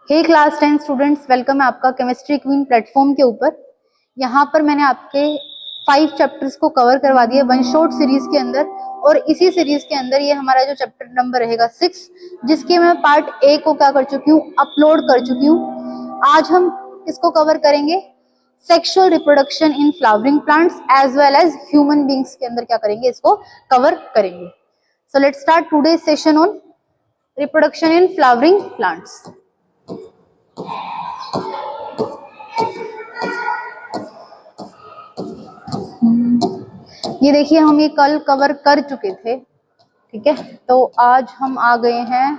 हे class 10 students, welcome है आपका chemistry queen platform के ऊपर। यहाँ पर मैंने आपके 5 चैप्टर्स को कवर करवा दिया वन शॉट सीरीज के अंदर, और इसी सीरीज के अंदर ये हमारा जो चैप्टर नंबर रहेगा 6, जिसके मैं पार्ट ए को क्या कर चुकी हूँ, अपलोड कर चुकी हूँ। आज हम इसको कवर करेंगे sexual reproduction in flowering plants as well as human beings के अंदर क्या करेंगे, इसको कवर करेंगे। So let's start today session on reproduction in flowering plants. ये देखिए, हम ये कल कवर कर चुके थे, ठीक है। तो आज हम आ गए हैं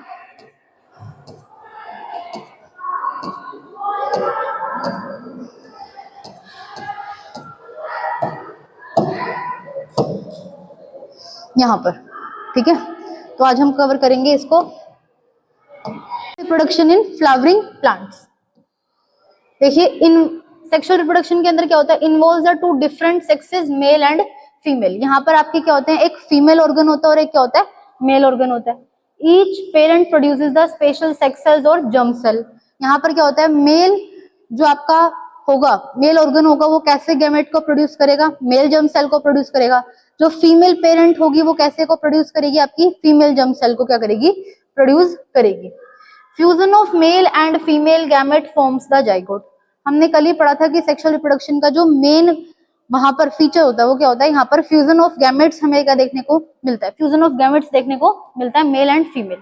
यहाँ पर, ठीक है। तो आज हम कवर करेंगे इसको रिप्रोडक्शन इन फ्लावरिंग प्लांट्स। देखिए, इन सेक्सुअल रिप्रोडक्शन के अंदर क्या होता है, involves the two different sexes, mail and female. यहाँ पर आपके क्या होते हैं, एक फीमेल ऑर्गन होता है और एक क्या होता है, मेल ऑर्गन होता है। Each parent produces the special sex cells और जर्म सेल। यहाँ पर क्या होता है, मेल जो आपका होगा, मेल ऑर्गन होगा, वो कैसे गैमेट को प्रोड्यूस करेगा, मेल जर्म सेल को प्रोड्यूस करेगा। जो फीमेल पेरेंट होगी वो कैसे को प्रोड्यूस करेगी, आपकी फीमेल जर्म सेल को क्या करेगी, प्रोड्यूस करेगी। Fusion of male and female gamete forms the zygote. हमने कल ही पढ़ा था कि सेक्सुअल रिप्रोडक्शन का जो मेन वहां पर फीचर होता है वो क्या होता है, यहाँ पर फ्यूजन ऑफ गैमेट्स हमें क्या देखने को मिलता है, फ्यूजन ऑफ गैमेट्स देखने को मिलता है, male and female.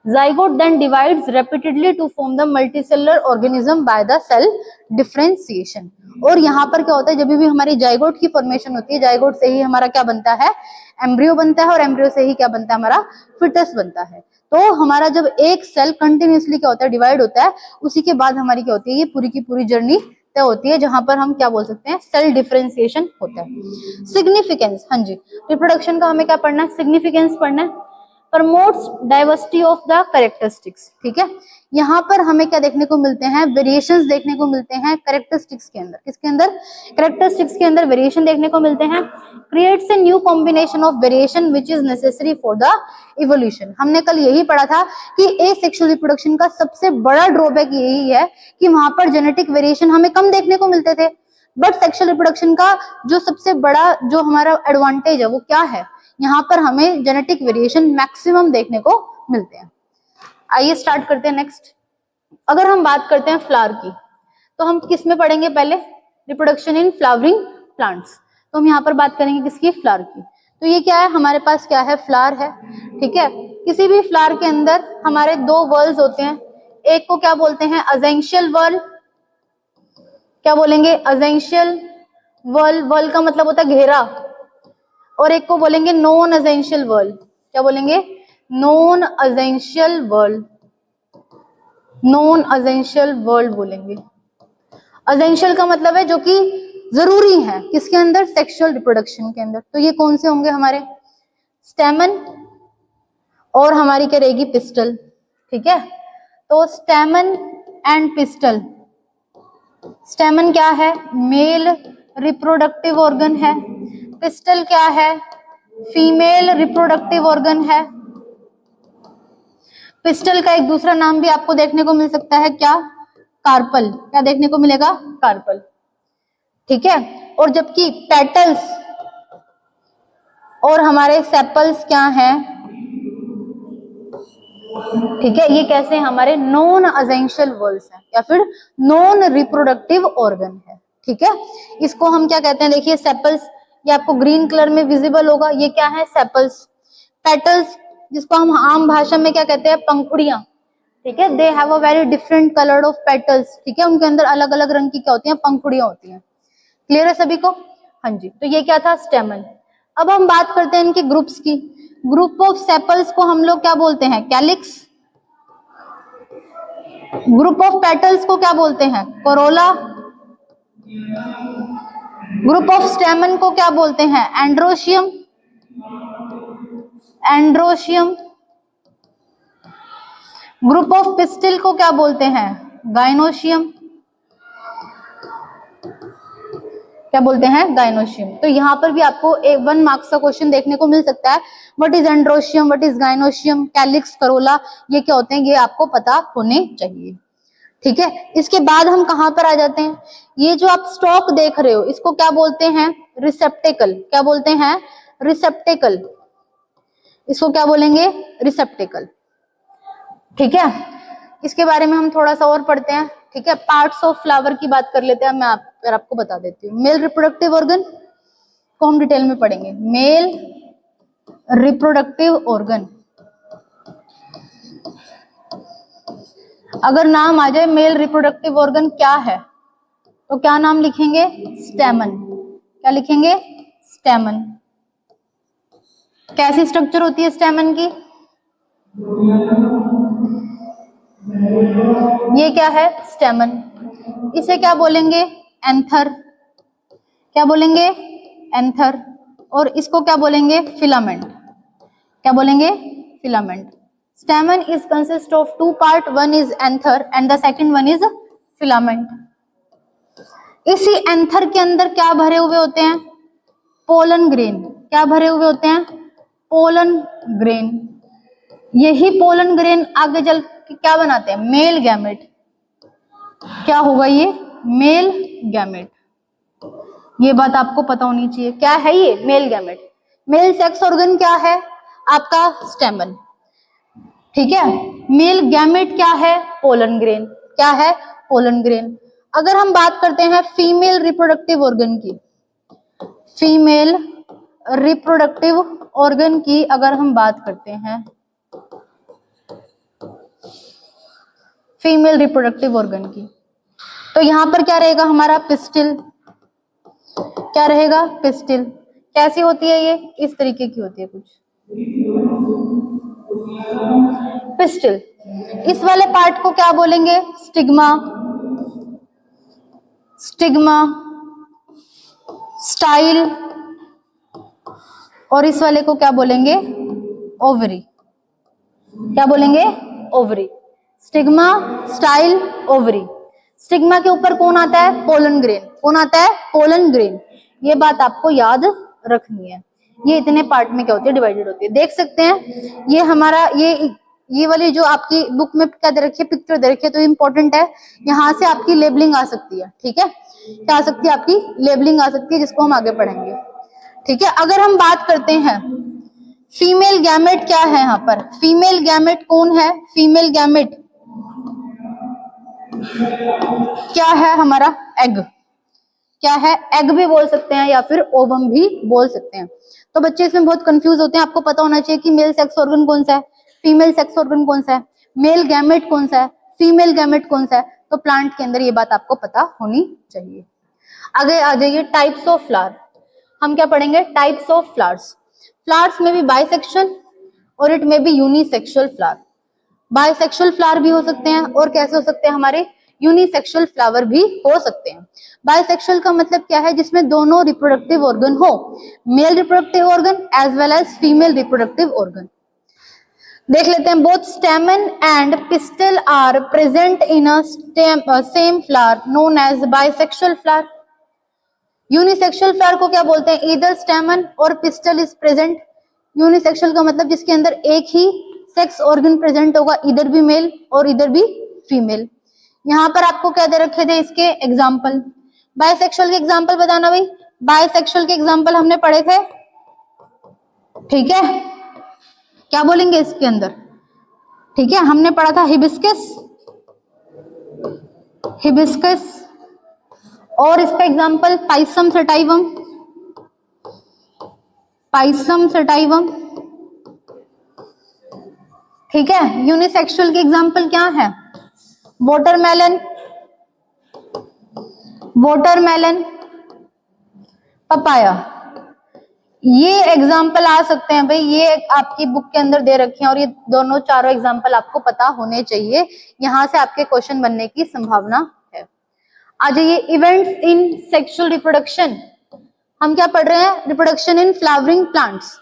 Zygote then divides repeatedly to form the multicellular organism by the cell differentiation. और यहाँ पर क्या होता है, जब भी हमारी जाइगोट की फॉर्मेशन होती है, जाइगोट से ही हमारा क्या बनता है, एम्ब्रियो बनता है, और एम्ब्रियो से ही क्या बनता है, हमारा फिटस बनता है। तो हमारा जब एक सेल कंटिन्यूसली क्या होता है, डिवाइड होता है, उसी के बाद हमारी क्या होती है, ये पूरी की पूरी जर्नी तय होती है, जहां पर हम क्या बोल सकते हैं, सेल डिफरेंशिएशन होता है। सिग्निफिकेंस, हाँ जी, रिप्रोडक्शन का हमें क्या पढ़ना है, सिग्निफिकेंस पढ़ना है। Promotes diversity of the characteristics, ठीक है। यहाँ पर हमें क्या देखने को मिलते हैं, वेरिएशंस देखने को मिलते हैं कैरेक्टरिस्टिक्स के अंदर। किसके अंदर, कैरेक्टरिस्टिक्स के अंदर वेरिएशन देखने को मिलते हैं। Creates a new combination of variation which is necessary for the evolution. हमने कल यही पढ़ा था कि एसेक्सुअल रिप्रोडक्शन का सबसे बड़ा ड्रॉबैक यही है कि वहां पर जेनेटिक वेरिएशन हमें कम देखने को मिलते थे, बट सेक्सुअल रिप्रोडक्शन का जो सबसे बड़ा जो हमारा एडवांटेज है वो क्या है, यहाँ पर हमें जेनेटिक वेरिएशन मैक्सिमम देखने को मिलते हैं। आइए स्टार्ट करते हैं नेक्स्ट। अगर हम बात करते हैं फ्लावर की, तो हम किस में पढ़ेंगे, पहले रिप्रोडक्शन इन फ्लावरिंग प्लांट्स। तो हम यहाँ पर बात करेंगे किसकी, फ्लावर की। तो ये क्या है, हमारे पास क्या है, फ्लावर है, ठीक है। किसी भी फ्लावर के अंदर हमारे 2 वर्ल्स होते हैं। एक को क्या बोलते हैं, अजेंशियल वर्ल। क्या बोलेंगे, अजेंशियल वर्ल। वर्ल का मतलब होता है घेरा। और एक को बोलेंगे नॉन अजेंशियल वर्ल। क्या बोलेंगे, नॉन अजेंशियल वर्ल्ड। नॉन अजेंशियल वर्ल्ड बोलेंगे। अजेंशियल का मतलब है जो कि जरूरी है किसके अंदर, सेक्सुअल रिप्रोडक्शन के अंदर। तो ये कौन से होंगे हमारे, स्टेमन और हमारी क्या रहेगी, पिस्टल, ठीक है। तो स्टेमन एंड पिस्टल। स्टेमन क्या है, मेल रिप्रोडक्टिव ऑर्गन है। पिस्टल क्या है, फीमेल रिप्रोडक्टिव ऑर्गन है। पिस्टल का एक दूसरा नाम भी आपको देखने को मिल सकता है, क्या, कार्पल। क्या देखने को मिलेगा, कार्पल, ठीक है। और जबकि पेटल्स और हमारे सेपल्स क्या हैं, ठीक है, ये कैसे हमारे नॉन अजेंशियल वर्ल्स हैं या फिर नॉन रिप्रोडक्टिव ऑर्गन है, ठीक है। इसको हम क्या कहते हैं, देखिए सेपल्स, ये आपको ग्रीन कलर में विजिबल होगा, ये क्या है, सेपल्स। पेटल्स, जिसको हम आम भाषा में क्या कहते हैं, पंखुड़ियां, ठीक है। They have a very different colour of petals, ठीक है, उनके अंदर अलग अलग रंग की क्या होती हैं, पंखुड़ियां होती हैं। क्लियर है सभी को, हाँ जी। तो ये क्या था, स्टेमन। अब हम बात करते हैं इनके ग्रुप्स की। ग्रुप ऑफ सेपल्स को हम लोग क्या बोलते हैं, कैलिक्स। ग्रुप ऑफ पेटल्स को क्या बोलते हैं, कोरोला। ग्रुप ऑफ स्टेमन को क्या बोलते हैं, androecium. Androecium. Group of pistil को क्या बोलते हैं, गाइनोशियम। क्या बोलते हैं, गाइनोशियम। तो यहाँ पर भी आपको 1 मार्क्स का क्वेश्चन देखने को मिल सकता है। What is androecium, what is gynoecium, calyx, Corolla, ये क्या होते हैं, ये आपको पता होने चाहिए। ठीक है, इसके बाद हम कहां पर आ जाते हैं, ये जो आप स्टॉक देख रहे हो इसको क्या बोलते हैं, रिसेप्टेकल। क्या बोलते हैं, रिसेप्टेकल। इसको क्या बोलेंगे, रिसेप्टेकल। ठीक है, इसके बारे में हम थोड़ा सा और पढ़ते हैं। ठीक है, पार्ट्स ऑफ फ्लावर की बात कर लेते हैं। मैं आपको बता देती हूँ। मेल रिप्रोडक्टिव ऑर्गन को हम डिटेल में पढ़ेंगे। मेल रिप्रोडक्टिव ऑर्गन, अगर नाम आ जाए मेल रिप्रोडक्टिव ऑर्गन क्या है तो क्या नाम लिखेंगे, स्टेमन। क्या लिखेंगे, स्टेमन। कैसी स्ट्रक्चर होती है स्टेमन की, ये क्या है, स्टेमन। इसे क्या बोलेंगे, एंथर। क्या बोलेंगे, एंथर। और इसको क्या बोलेंगे, फिलामेंट। क्या बोलेंगे, filament. Stamen is consist of two part, one is anther and the second one is filament. इसी एंथर के अंदर क्या भरे हुए होते हैं, पोलन ग्रेन। क्या भरे हुए होते हैं, पोलन ग्रेन। यही पोलन ग्रेन आगे चल के क्या बनाते हैं, मेल गैमेट। क्या होगा ये, मेल गैमेट। ये बात आपको पता होनी चाहिए, क्या है ये, male gamete. Male sex organ क्या है आपका, स्टेमन। ठीक है, मेल गैमेट क्या है, पोलन ग्रेन। क्या है, पोलन ग्रेन। अगर हम बात करते हैं फीमेल रिप्रोडक्टिव ऑर्गन की, फीमेल रिप्रोडक्टिव ऑर्गन की अगर हम बात करते हैं, फीमेल रिप्रोडक्टिव ऑर्गन की, तो यहां पर क्या रहेगा हमारा, पिस्टिल। क्या रहेगा, पिस्टिल। कैसी होती है ये, इस तरीके की होती है कुछ, पिस्टिल। इस वाले पार्ट को क्या बोलेंगे, स्टिग्मा। Stigma, style. और इस वाले को क्या बोलेंगे, ओवरी। क्या बोलेंगे, ovary. Stigma, style, ovary. Stigma के ऊपर कौन आता है, पोलन ग्रेन। कौन आता है, पोलन ग्रेन। ये बात आपको याद रखनी है। ये इतने पार्ट में क्या होती है, डिवाइडेड होती है। देख सकते हैं ये हमारा ये वाली जो आपकी बुक में क्या दे रखी है, पिक्चर दे रखी है, तो इंपॉर्टेंट है। यहाँ से आपकी लेबलिंग आ सकती है। ठीक है, क्या आ सकती है, आपकी लेबलिंग आ सकती है, जिसको हम आगे पढ़ेंगे। ठीक है, अगर हम बात करते हैं फीमेल गैमेट क्या है, यहाँ पर फीमेल गैमेट कौन है, फीमेल गैमेट क्या है हमारा, एग। क्या है, एग भी बोल सकते हैं या फिर ओवम भी बोल सकते हैं। तो बच्चे इसमें बहुत कंफ्यूज होते हैं। आपको पता होना चाहिए कि मेल सेक्स ऑर्गन कौन सा है, फीमेल सेक्स ऑर्गन कौन सा है, मेल गैमेट कौन सा है, फीमेल गैमेट कौन सा है। तो प्लांट के अंदर ये बात आपको पता होनी चाहिए। आगे आ जाइए, टाइप्स ऑफ फ्लावर। हम क्या पढ़ेंगे, टाइप्स ऑफ फ्लावर्स। फ्लावर्स में भी बाइसेक्सुअल और इट में भी यूनिसेक्सुअल फ्लावर। बाइसेक्सुअल फ्लावर भी हो सकते हैं और कैसे हो सकते हैं, हमारे यूनिसेक्सुअल फ्लावर भी हो सकते हैं। बाइसेक्सुअल का मतलब क्या है, जिसमें दोनों रिप्रोडक्टिव ऑर्गन हो, male reproductive organ as well as female reproductive organ. देख लेते हैं, both stamen and pistil are present in a same flower known as bisexual flower. Unisexual flower को क्या बोलते हैं, इधर स्टेमन और पिस्टल इज प्रेजेंट। यूनिसेक्सुअल का मतलब जिसके अंदर एक ही सेक्स ऑर्गन प्रेजेंट होगा, इधर भी मेल और इधर भी फीमेल। यहाँ पर आपको क्या दे रखे थे, इसके एग्जाम्पल। बाइसेक्सुअल के एग्जाम्पल बताना भाई। बाइसेक्सुअल के एग्जाम्पल हमने पढ़े थे। ठीक है, क्या बोलेंगे इसके अंदर, ठीक है, हमने पढ़ा था हिबिस्कस, हिबिस्कस। और इसका example Pisum sativum, Pisum sativum. ठीक है, यूनिसेक्सुअल के एग्जाम्पल क्या है, वाटरमेलन, वाटरमेलन, पपाया। ये एग्जाम्पल आ सकते हैं भाई, ये आपकी बुक के अंदर दे रखे हैं और ये दोनों चारों एग्जाम्पल आपको पता होने चाहिए। यहां से आपके क्वेश्चन बनने की संभावना है। आ जाइए, इवेंट्स इन सेक्सुअल रिप्रोडक्शन। हम क्या पढ़ रहे हैं, रिप्रोडक्शन इन फ्लावरिंग प्लांट्स।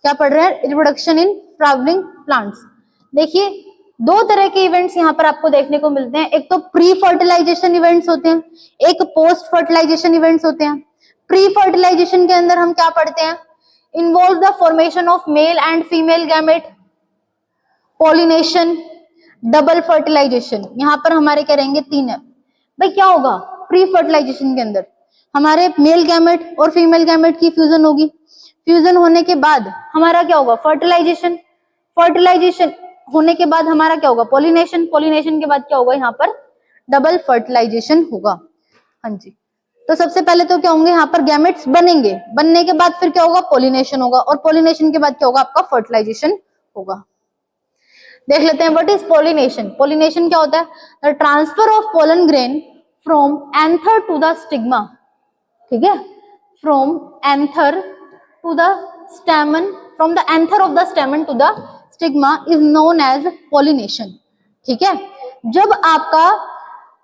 क्या पढ़ रहे हैं, रिप्रोडक्शन इन फ्लावरिंग प्लांट्स। देखिए, दो तरह के इवेंट्स यहाँ पर आपको देखने को मिलते हैं। एक तो प्री फर्टिलाइजेशन इवेंट्स होते हैं, एक पोस्ट फर्टिलाइजेशन इवेंट्स होते हैं। प्री फर्टिलाइजेशन के अंदर हम क्या पढ़ते हैं, involve the formation of male and female gamete, pollination, double fertilization, यहाँ पर हमारे क्या रहेंगे 3 है। भाई क्या होगा प्री फर्टिलाइजेशन के अंदर, हमारे मेल गैमेट और फीमेल गैमेट की फ्यूजन होगी, फ्यूजन होने के बाद हमारा क्या होगा फर्टिलाइजेशन, फर्टिलाइजेशन होने के बाद हमारा क्या होगा पोलिनेशन, पोलिनेशन के बाद क्या होगा यहाँ पर डबल फर्टिलाइजेशन होगा। हाँ जी, तो सबसे पहले तो क्या होंगे यहाँ पर गैमेट्स बनेंगे, बनने के बाद फिर क्या होगा पोलिनेशन होगा, और पोलिनेशन के बाद क्या होगा आपका फर्टिलाइजेशन होगा। देख लेते हैं व्हाट इज पोलिनेशन। पोलिनेशन क्या होता है, the transfer of pollen grain from anther to the stigma, ठीक है, from anther to the stamen, from the anther of the stamen to the stigma is known as pollination, ठीक है। जब आपका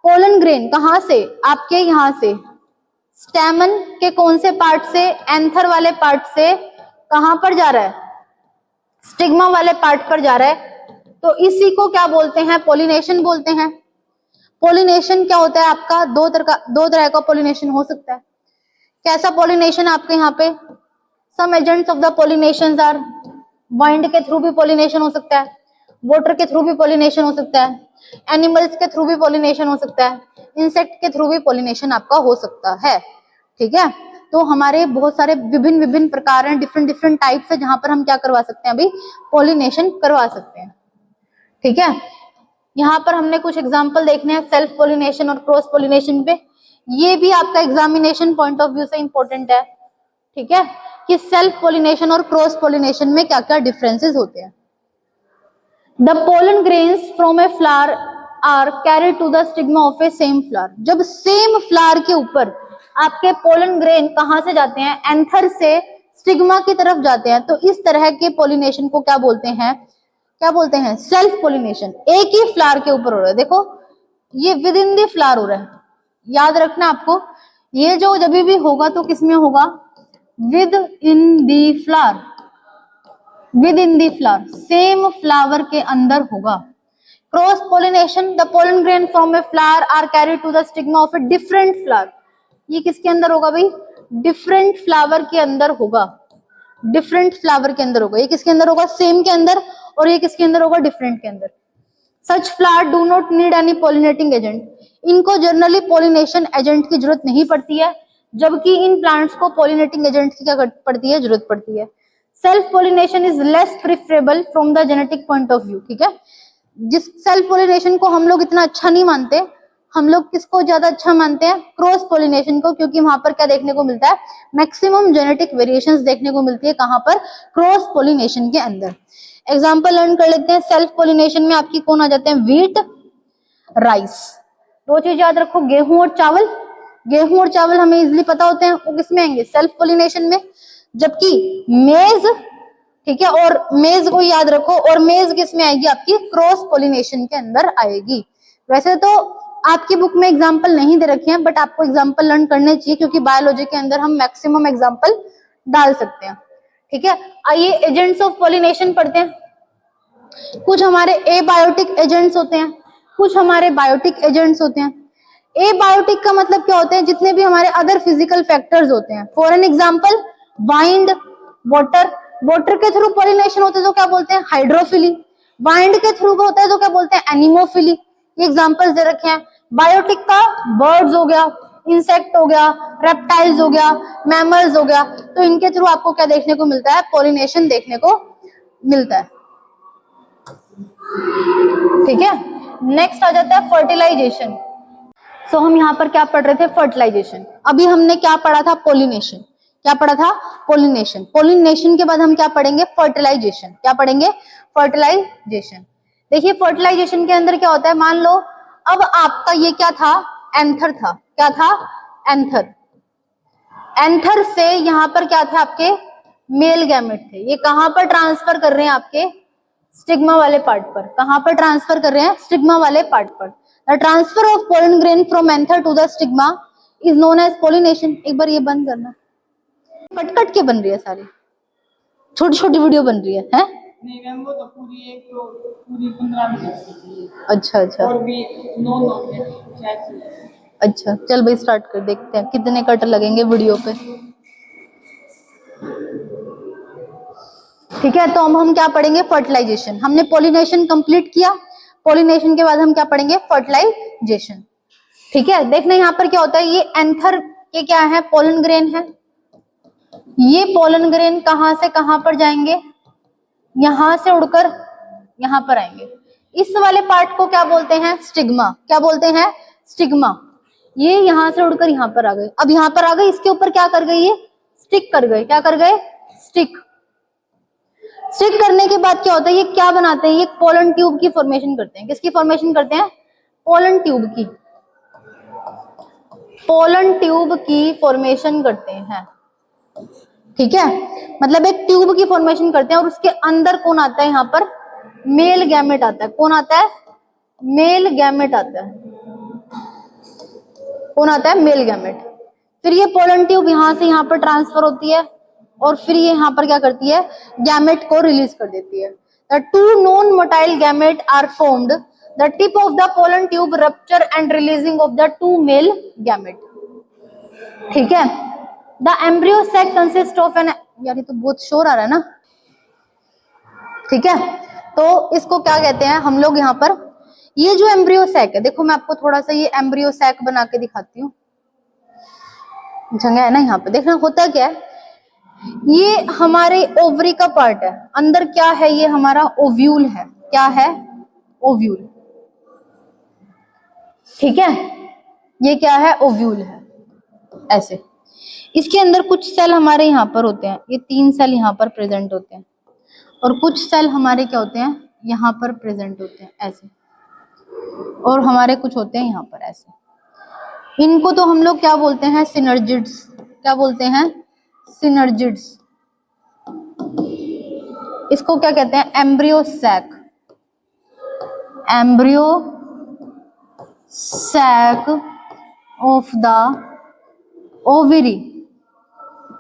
pollen grain कहां से, आपके यहां से स्टैमन के कौन से पार्ट से, एंथर वाले पार्ट से कहां पर जा रहा है, स्टिग्मा वाले पार्ट पर जा रहा है, तो इसी को क्या बोलते हैं पोलिनेशन बोलते हैं। पोलिनेशन क्या होता है आपका दो तरह का पोलिनेशन हो सकता है। कैसा पोलिनेशन आपके यहाँ पे, some agents of the pollinations are, wind के थ्रू भी पोलिनेशन हो सकता है, वाटर के थ्रू भी पोलिनेशन हो सकता है, एनिमल्स के थ्रू भी पोलिनेशन हो सकता है, इंसेक्ट के थ्रू भी पोलिनेशन आपका हो सकता है, ठीक है। तो हमारे बहुत सारे विभिन्न प्रकार हैं, डिफरेंट टाइप्स है जहां पर हम क्या करवा सकते हैं अभी पोलिनेशन करवा सकते हैं, ठीक है। यहाँ पर हमने कुछ एग्जाम्पल देखने हैं सेल्फ पोलिनेशन और क्रॉस पोलिनेशन पे, ये भी आपका एग्जामिनेशन पॉइंट ऑफ व्यू से इंपॉर्टेंट है, ठीक है, कि सेल्फ पोलिनेशन और क्रॉस पोलिनेशन में क्या क्या डिफरेंसेस होते हैं। The pollen grains from a flower are carried to the stigma of a same flower, जब सेम फ्लावर के ऊपर आपके पोलन ग्रेन कहां से जाते हैं, एंथर से स्टिग्मा की तरफ जाते हैं, तो इस तरह के पोलिनेशन को क्या बोलते हैं, क्या बोलते हैं सेल्फ पोलिनेशन। एक ही फ्लावर के ऊपर हो रहा है, देखो ये विद इन द फ्लावर हो रहा है, याद रखना आपको, ये जो जब भी होगा तो किसमें होगा within the flower, within the flower, same flower के अंदर होगा। Cross pollination, the pollen grain from a flower are carried to the stigma of a different flower, ये किसके अंदर होगा भाई डिफरेंट फ्लावर के अंदर होगा, डिफरेंट फ्लावर के अंदर होगा, ये किसके अंदर होगा सेम के अंदर, और ये किसके अंदर होगा डिफरेंट के अंदर। Such flower do not need any pollinating agent, इनको जनरली पोलिनेशन एजेंट की जरूरत नहीं पड़ती है, जबकि इन प्लांट्स को पोलिनेटिंग एजेंट की क्या पड़ती है जरूरत पड़ती है। Self pollination is less preferable from the genetic point of view, ठीक है। जिस सेल्फ पोलिनेशन को हम लोग इतना अच्छा नहीं मानते, हम लोग किसको ज्यादा अच्छा मानते हैं क्रॉस पोलिनेशन को, क्योंकि वहां पर क्या देखने को मिलता है मैक्सिमम जेनेटिक वेरिएशंस देखने को मिलती है, कहां पर क्रॉस पोलिनेशन के अंदर। एग्जाम्पल लर्न कर लेते हैं, सेल्फ पोलिनेशन में आपकी कौन आ जाते हैं व्हीट, राइस, दो चीज याद रखो, गेहूं और चावल, गेहूं और चावल हमें इजिली पता होते हैं वो किसमें आएंगे सेल्फ पोलिनेशन में, जबकि मेज, ठीक है, और मेज को याद रखो, और मेज किसमें आएगी आपकी क्रॉस पोलिनेशन के अंदर आएगी। वैसे तो आपकी बुक में एग्जाम्पल नहीं दे रखे हैं, बट आपको एग्जाम्पल लर्न करने चाहिए, क्योंकि बायोलॉजी के अंदर हम मैक्सिमम एग्जाम्पल डाल सकते हैं, ठीक है। आइए एजेंट्स ऑफ पोलिनेशन पढ़ते हैं। कुछ हमारे एबायोटिक एजेंट्स होते हैं, कुछ हमारे बायोटिक एजेंट्स होते हैं। एबायोटिक का मतलब क्या होते हैं, जितने भी हमारे अदर फिजिकल फैक्टर्स होते हैं, for an example wind, water, water के थ्रू पोलिनेशन होते हैं तो क्या बोलते हैं हाइड्रोफिली, वाइंड के थ्रू होता है तो क्या बोलते हैं एनिमोफिली, ये एग्जाम्पल्स दे रखे हैं। बायोटिक का बर्ड्स हो गया, इंसेक्ट हो गया, रेप्टाइल्स हो गया, मैमल्स हो गया, तो इनके थ्रू आपको क्या देखने को मिलता है पोलिनेशन देखने को मिलता है, ठीक है। नेक्स्ट आ जाता है फर्टिलाइजेशन। सो हम यहाँ पर क्या पढ़ रहे थे फर्टिलाइजेशन, अभी हमने क्या पढ़ा था पोलिनेशन, क्या पढ़ा था पोलिनेशन, पोलिनेशन के बाद हम क्या पढ़ेंगे फर्टिलाइजेशन, क्या पढ़ेंगे फर्टिलाइजेशन। देखिए फर्टिलाइजेशन के अंदर क्या होता है, मान लो अब आपका ये क्या था एंथर था, क्या था एंथर, एंथर से यहाँ पर क्या था आपके मेल गैमेट थे, ये कहां पर ट्रांसफर कर रहे हैं आपके स्टिग्मा वाले पार्ट पर, कहां पर ट्रांसफर कर रहे हैं स्टिग्मा वाले पार्ट पर। The transfer of pollen grain from anther to the stigma is known as pollination. एक बार ये बंद करना, कट कट के बन रही है सारी, छोटी छोटी वीडियो बन रही है नहीं मैम वो तो पूरी एक तो पूरी 15 मिनट। अच्छा अच्छा और भी 9 मिनट। अच्छा चल भाई स्टार्ट कर, देखते हैं कितने कट लगेंगे वीडियो पे, ठीक है। तो हम क्या पढ़ेंगे फर्टिलाइजेशन, हमने पोलिनेशन कंप्लीट किया। पॉलिनेशन के बाद हम क्या पढ़ेंगे, फर्टिलाइजेशन। ठीक है, देखना यहाँ पर क्या होता है, ये एंथर के क्या है, पोलन ग्रेन है। ये पोलन ग्रेन कहां से कहां पर जाएंगे, यहां से उड़कर यहां पर आएंगे। इस वाले पार्ट को क्या बोलते हैं, स्टिग्मा। क्या बोलते हैं, स्टिग्मा। ये यहां से उड़कर यहां पर आ गए। अब यहां पर आ गए, इसके ऊपर क्या कर गई, ये स्टिक कर गए। क्या कर गए, स्टिक। स्टिक करने के बाद क्या होता है, ये क्या बनाते हैं, ये पोलन ट्यूब की फॉर्मेशन करते हैं। किसकी फॉर्मेशन करते हैं, पोलन ट्यूब की। पोलन ट्यूब की फॉर्मेशन करते हैं। ठीक है, मतलब एक ट्यूब की फॉर्मेशन करते हैं और उसके अंदर कौन आता है, यहाँ पर मेल गैमेट आता है। कौन आता है, मेल गैमेट आता है। कौन आता है, मेल गैमेट। फिर ये पोलन ट्यूब यहां से यहां पर ट्रांसफर होती है और फिर ये यहां पर क्या करती है, गैमेट को रिलीज कर देती है। The two non motile gamete are formed, the tip of the pollen tube rupture and releasing of the two male gamete. ठीक है, the embryo sac consist of an, यार ये तो बहुत शोर आ रहा है ना। ठीक है, तो इसको क्या कहते हैं हम लोग यहाँ पर, ये जो एम्ब्रियो सैक है, देखो मैं आपको थोड़ा सा ये एम्ब्रियो सैक बना के दिखाती हूँ। जगह है ना यहाँ पे, देखना होता क्या है, ये हमारे ओवरी का पार्ट है। अंदर क्या है, ये हमारा ओव्यूल है। क्या है, ओव्यूल। ठीक है, ये क्या है, ओव्यूल है। ऐसे इसके अंदर कुछ सेल हमारे यहाँ पर होते हैं, ये 3 सेल यहाँ पर प्रेजेंट होते हैं और कुछ सेल हमारे क्या होते हैं, यहाँ पर प्रेजेंट होते हैं ऐसे, और हमारे कुछ होते हैं यहाँ पर ऐसे। इनको तो हम लोग क्या बोलते हैं, सिनर्जिड्स। क्या बोलते हैं, सिनर्जिड्स। इसको क्या कहते हैं, embryo sac. Embryo sac of the ovary.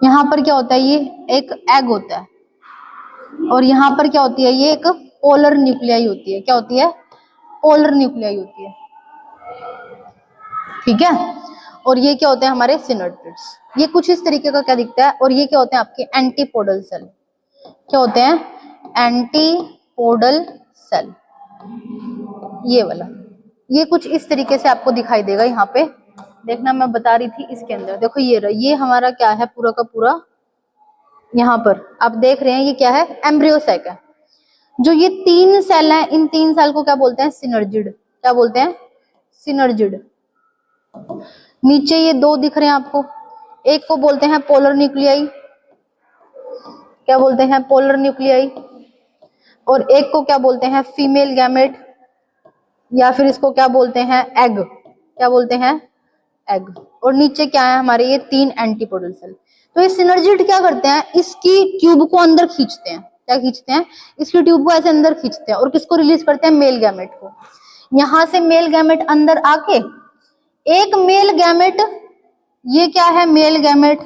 यहां पर क्या होता है, ये एक एग होता है और यहां पर क्या होती है, ये एक पोलर न्यूक्लियाई होती है। क्या होती है, पोलर न्यूक्लियाई होती है। ठीक है, और ये क्या होते हैं, हमारे सिनर्जिड्स। ये कुछ इस तरीके का क्या दिखता है, और ये क्या होते हैं, आपके एंटीपोडल सेल। क्या होते हैं, एंटीपोडल सेल। ये वाला, ये कुछ इस तरीके से आपको दिखाई देगा यहाँ पे। देखना, मैं बता रही थी इसके अंदर, देखो ये रहा, ये हमारा क्या है, पूरा का पूरा यहाँ पर आप देख रहे हैं, ये क्या है, एम्ब्रियो सैक है। जो ये 3 सेल हैं, इन 3 सेल को क्या बोलते हैं, सिनर्जिड। क्या बोलते हैं, सिनर्जिड। नीचे ये 2 दिख रहे हैं आपको, एक को बोलते हैं पोलर न्यूक्लियाई। क्या बोलते हैं, पोलर न्यूक्लियाई। और एक को क्या बोलते हैं, फीमेल गैमेट, या फिर इसको क्या बोलते हैं, एग। क्या बोलते हैं, एग। और नीचे क्या है हमारे, ये 3 एंटीपोडल सेल। तो ये सिनर्जिड क्या करते हैं, इसकी ट्यूब को अंदर खींचते हैं। क्या खींचते हैं, इसकी ट्यूब को ऐसे अंदर खींचते हैं और किसको रिलीज करते हैं, मेल गैमेट को। यहां से मेल गैमेट अंदर आके एक मेल गैमेट, ये क्या है, मेल गैमेट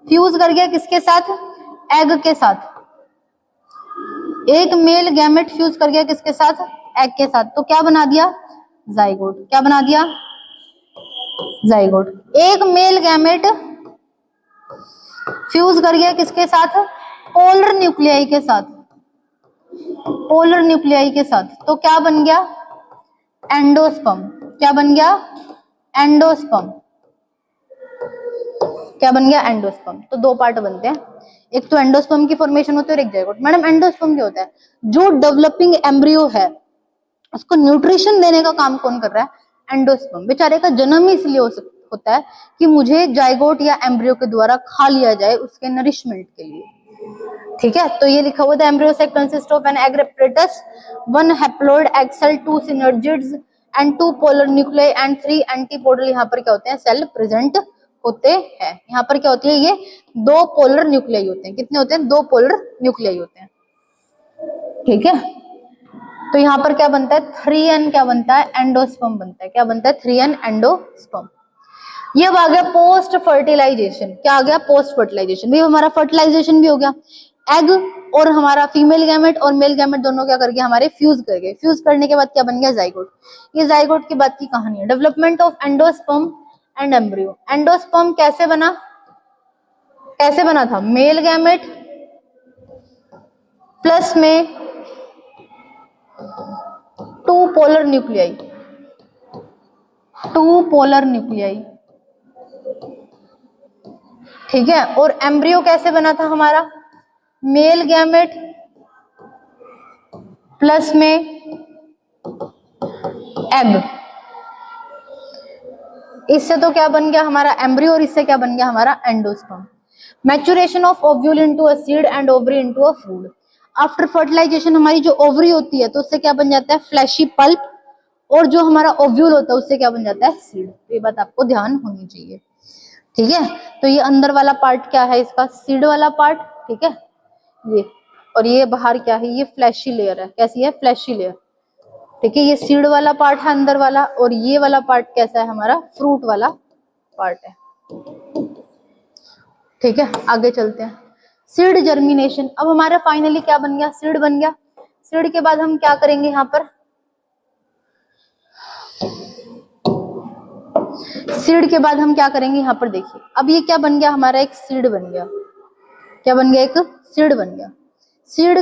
फ्यूज कर गया किसके साथ, एग के साथ। एक मेल गैमेट फ्यूज कर गया किसके साथ, एग के साथ। तो क्या बना दिया, जाइगोट। क्या बना दिया, जाइगोट। एक मेल गैमेट फ्यूज कर गया किसके साथ, पोलर न्यूक्लियाई के साथ। पोलर न्यूक्लियाई के साथ, तो क्या बन गया, एंडोस्पर्म। क्या बन गया, एंडोस्पर्म। क्या बन गया, एंडोस्पर्म। तो 2 पार्ट बनते हैं, एक तो एंडोस्पर्म की फॉर्मेशन होती है और एक जाइगोट। मैडम एंडोस्पर्म क्या होता है, जो डेवलपिंग एम्ब्रियो है उसको न्यूट्रिशन देने का काम कौन कर रहा है, एंडोस्पर्म। बेचारे का जन्म ही इसलिए होता है कि मुझे जाइगोट या एम्ब्रियो के द्वारा खा लिया जाए उसके नरिशमेंट के लिए। ठीक है, तो ये लिखा हुआ था, embryo sac consist of an egg apparatus, 1 haploid egg cell, 2 synergids and 2 polar nuclei and 3 antipodal। यहाँ पर क्या होते हैं, सेल प्रेजेंट होते हैं। यहाँ पर क्या होती है, ये 2 पोलर न्यूक्लियाई होते हैं। कितने होते हैं, 2 पोलर न्यूक्लियाई होते हैं। ठीक है, तो यहाँ पर क्या बनता है, 3n क्या बनता है, एंडोस्पर्म बनता है। क्या बनता है, 3n एंडोस्पर्म। ये अब आ गया पोस्ट फर्टिलाइजेशन। क्या आ गया, पोस्ट फर्टिलाइजेशन। भाई हमारा फर्टिलाइजेशन भी हो गया, एग और हमारा फीमेल गैमेट और मेल गैमेट दोनों क्या कर गए, हमारे फ्यूज कर गए। फ्यूज करने के बाद क्या बन गया, जाइगोट। ये जाइगोट की बात की कहानी है। Development of endosperm and embryo. Endosperm कैसे बना, कैसे बना था, मेल गैमेट प्लस में two polar nuclei, two polar nuclei, ठीक है। और एम्ब्रियो कैसे बना था हमारा, मेल गैमेट प्लस में एग, इससे तो क्या बन गया हमारा एम्ब्रियो, और इससे क्या बन गया हमारा endosperm. Maturation of ovule into a seed and ovary into a fruit. After fertilization हमारी जो ओवरी होती है तो उससे क्या बन जाता है फ्लैशी पल्प, और जो हमारा ओव्यूल होता है उससे क्या बन जाता है सीड। ये बात आपको ध्यान होनी चाहिए, ठीक है। तो ये अंदर वाला पार्ट क्या है इसका, सीड वाला पार्ट, ठीक है ये, और ये बाहर क्या है, ये फ्लैशी लेयर है, कैसी है फ्लैशी लेयर, ठीक है। ये सीड वाला पार्ट है अंदर वाला, और ये वाला पार्ट कैसा है हमारा फ्रूट वाला पार्ट है, ठीक है। आगे चलते हैं, सीड जर्मिनेशन। अब हमारा फाइनली क्या बन गया, सीड बन गया। सीड के बाद हम क्या करेंगे यहाँ पर, सीड के बाद हम क्या करेंगे यहाँ पर देखिए, अब ये क्या बन गया हमारा, एक सीड बन गया, क्या बन गया, एक सीड बन गया। Seed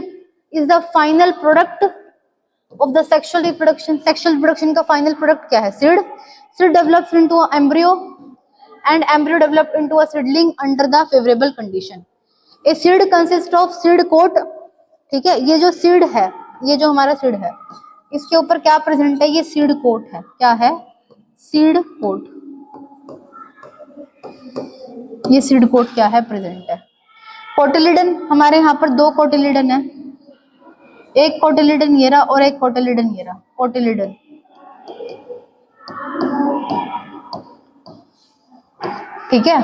is the final product of the sexual reproduction. Sexual reproduction का फाइनल प्रोडक्ट क्या है, seed. Seed develops into a embryo and embryo developed into a seedling under the favourable condition. A seed consist of seed coat, ठीक है। ये जो seed है, ये जो हमारा सीड है, इसके ऊपर क्या प्रेजेंट है, ये सीड कोट है, क्या है सीड कोट, ये सीड कोट क्या है प्रेजेंट है। कोटिलिडन, हमारे यहाँ पर दो कोटिलिडन है, एक कोटिलिडन ये रहा और एक कोटिलिडन ये रहा, कोटिलिडन, ठीक है।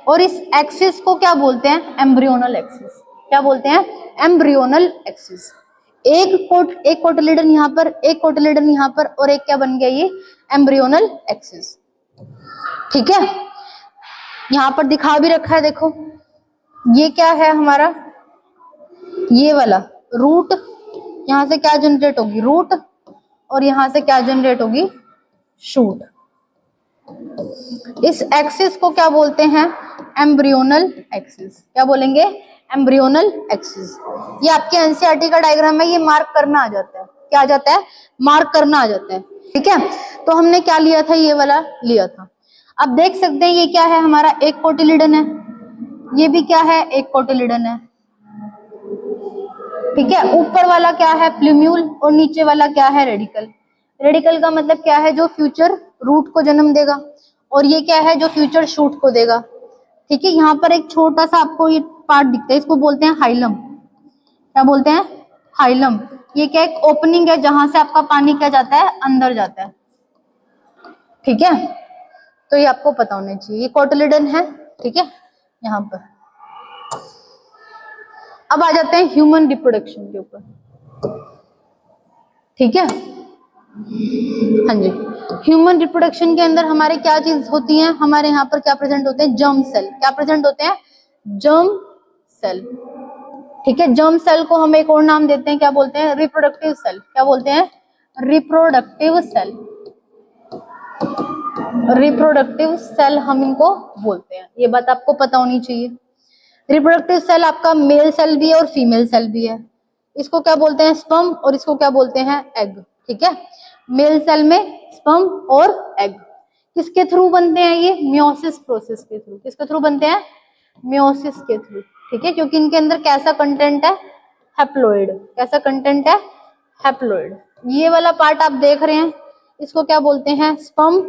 और इस एक्सिस को क्या बोलते हैं, एम्ब्रियोनल एक्सिस, क्या बोलते हैं एम्ब्रियोनल एक्सिस। एक कोटिलिडन यहाँ पर, एक कोटिलिडन यहाँ पर, और एक क्या बन गया ये एम्ब्रियोनल एक्सिस, ठीक है। यहाँ पर दिखा भी रखा है, देखो ये क्या है हमारा, ये वाला रूट, यहाँ से क्या जनरेट होगी रूट, और यहाँ से क्या जनरेट होगी शूट। इस एक्सिस को क्या बोलते हैं एम्ब्रियोनल एक्सिस, क्या बोलेंगे एम्ब्रियोनल एक्सिस। ये आपके एनसीईआरटी का डायग्राम है, ये मार्क करना आ जाता है, क्या आ जाता है मार्क करना आ जाता है, ठीक है। तो हमने क्या लिया था, ये वाला लिया था। अब देख सकते हैं ये क्या है हमारा, एक कोटिलिडन है, ये भी क्या है एक कोटिलिडन है, ठीक है। ऊपर वाला क्या है प्लूम्यूल, और नीचे वाला क्या है रेडिकल। रेडिकल का मतलब क्या है, जो फ्यूचर रूट को जन्म देगा, और ये क्या है जो फ्यूचर शूट को देगा, ठीक है। यहाँ पर एक छोटा सा आपको ये पार्ट दिखता है, इसको बोलते हैं हाइलम, क्या बोलते हैं हाइलम। ये क्या एक ओपनिंग है जहां से आपका पानी क्या जाता है अंदर जाता है, ठीक है। तो ये आपको पता होना चाहिए, ये कोटिलिडन है, ठीक है यहाँ पर। अब आ जाते हैं ह्यूमन रिप्रोडक्शन के ऊपर, ठीक है। हाँ जी, ह्यूमन रिप्रोडक्शन के अंदर हमारे क्या चीज होती है, हमारे यहाँ पर क्या प्रेजेंट होते हैं जर्म सेल, क्या प्रेजेंट होते हैं जर्म सेल, ठीक है। जर्म सेल को हम एक और नाम देते हैं, क्या बोलते हैं रिप्रोडक्टिव सेल, क्या बोलते हैं रिप्रोडक्टिव सेल, रिप्रोडक्टिव सेल हम इनको बोलते हैं, ये बात आपको पता होनी चाहिए। रिप्रोडक्टिव सेल आपका मेल सेल भी है और फीमेल सेल भी है, इसको क्या बोलते हैं स्पर्म, और इसको क्या बोलते हैं एग, ठीक है। मेल सेल में स्पर्म और एग किसके थ्रू बनते हैं, ये मियोसिस प्रोसेस के थ्रू, किसके थ्रू बनते हैं मियोसिस के थ्रू, ठीक है। क्योंकि इनके अंदर कैसा कंटेंट है हैप्लोइड, कैसा कंटेंट है हैप्लोइड। ये वाला पार्ट आप देख रहे हैं, इसको क्या बोलते हैं स्पर्म,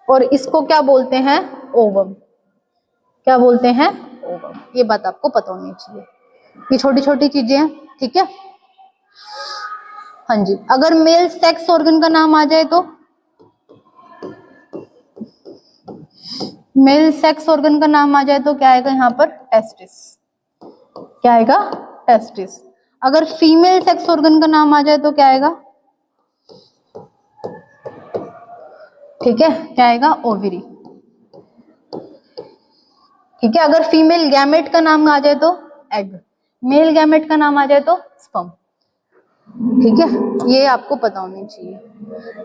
और इसको क्या बोलते हैं ओवम, क्या बोलते हैं ओवम। ये बात आपको पता होनी चाहिए, ये छोटी छोटी चीजें हैं, ठीक है। हाँ जी, अगर मेल सेक्स ऑर्गन का नाम आ जाए तो, मेल सेक्स ऑर्गन का नाम आ जाए तो क्या आएगा यहाँ पर टेस्टिस, क्या आएगा टेस्टिस। अगर फीमेल सेक्स ऑर्गन का नाम आ जाए तो क्या आएगा, ठीक है क्या आएगा ओवरी, ठीक है। अगर फीमेल गैमेट का नाम आ जाए तो एग, मेल गैमेट का नाम आ जाए तो स्पर्म, ठीक है। ये आपको पता होनी चाहिए,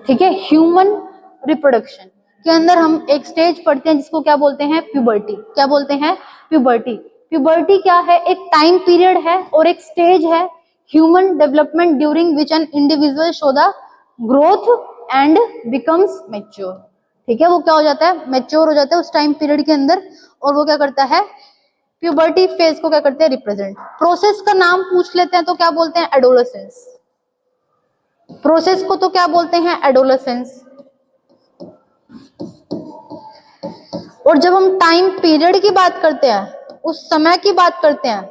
ठीक है। ह्यूमन रिप्रोडक्शन के अंदर हम एक स्टेज पढ़ते हैं जिसको क्या बोलते हैं प्यूबर्टी, क्या बोलते हैं प्यूबर्टी। प्यूबर्टी क्या है, एक टाइम पीरियड है और एक स्टेज है human development during which an individual show the growth and becomes mature. ठीक है, वो क्या हो जाता है, मेच्योर हो जाता है उस टाइम पीरियड के अंदर, और वो क्या करता है, प्यूबर्टी फेज को क्या करते हैं, रिप्रेजेंट। प्रोसेस का नाम पूछ लेते हैं तो क्या बोलते हैं, एडोलेसेंस। प्रोसेस को तो क्या बोलते हैं, एडोलेसेंस। और जब हम टाइम पीरियड की बात करते हैं, उस समय की बात करते हैं,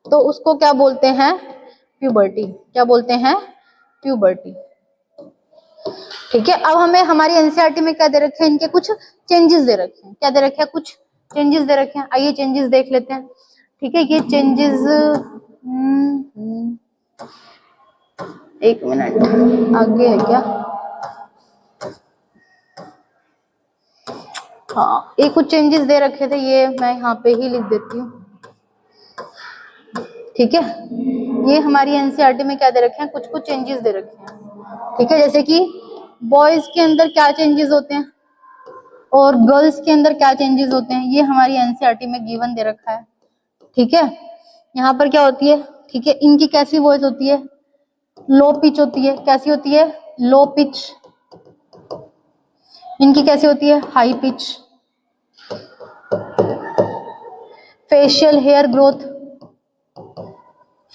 तो उसको क्या बोलते हैं, प्यूबर्टी। क्या बोलते हैं, प्यूबर्टी। ठीक है, अब हमें हमारी एनसीईआरटी में क्या दे रखे हैं, इनके कुछ चेंजेस दे रखे हैं। क्या दे रखे हैं, कुछ चेंजेस दे रखे हैं। आइए चेंजेस देख लेते हैं। ठीक है, ये चेंजेस, एक मिनट आगे है क्या, हाँ, ये कुछ चेंजेस दे रखे थे, ये मैं यहाँ पे ही लिख देती हूँ। ठीक है, ये हमारी एनसीईआरटी में क्या दे रखे हैं, कुछ कुछ चेंजेस दे रखे हैं। ठीक है, जैसे कि बॉयज के अंदर क्या चेंजेस होते हैं और गर्ल्स के अंदर क्या चेंजेस होते हैं, ये हमारी एनसीईआरटी में गिवन दे रखा है। ठीक है, यहाँ पर क्या होती है, ठीक है, इनकी कैसी वॉइस होती है, लो पिच होती है। कैसी होती है, लो पिच। इनकी कैसी होती है, high pitch. Facial hair growth,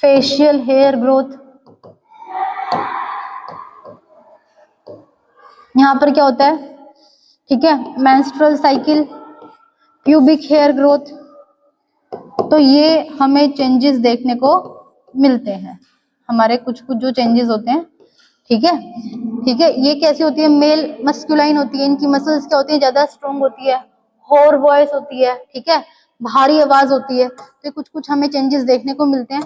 facial hair growth. यहां पर क्या होता है, ठीक है, menstrual cycle, pubic hair growth. तो ये हमें चेंजेस देखने को मिलते हैं, हमारे कुछ कुछ जो चेंजेस होते हैं। ठीक है, ठीक है, ये कैसी होती है, मेल मस्कुलाइन होती है। इनकी मसल्स क्या होती है, ज्यादा स्ट्रॉन्ग होती है, होर वॉइस होती है। ठीक है, भारी आवाज होती है। तो कुछ कुछ हमें चेंजेस देखने को मिलते हैं।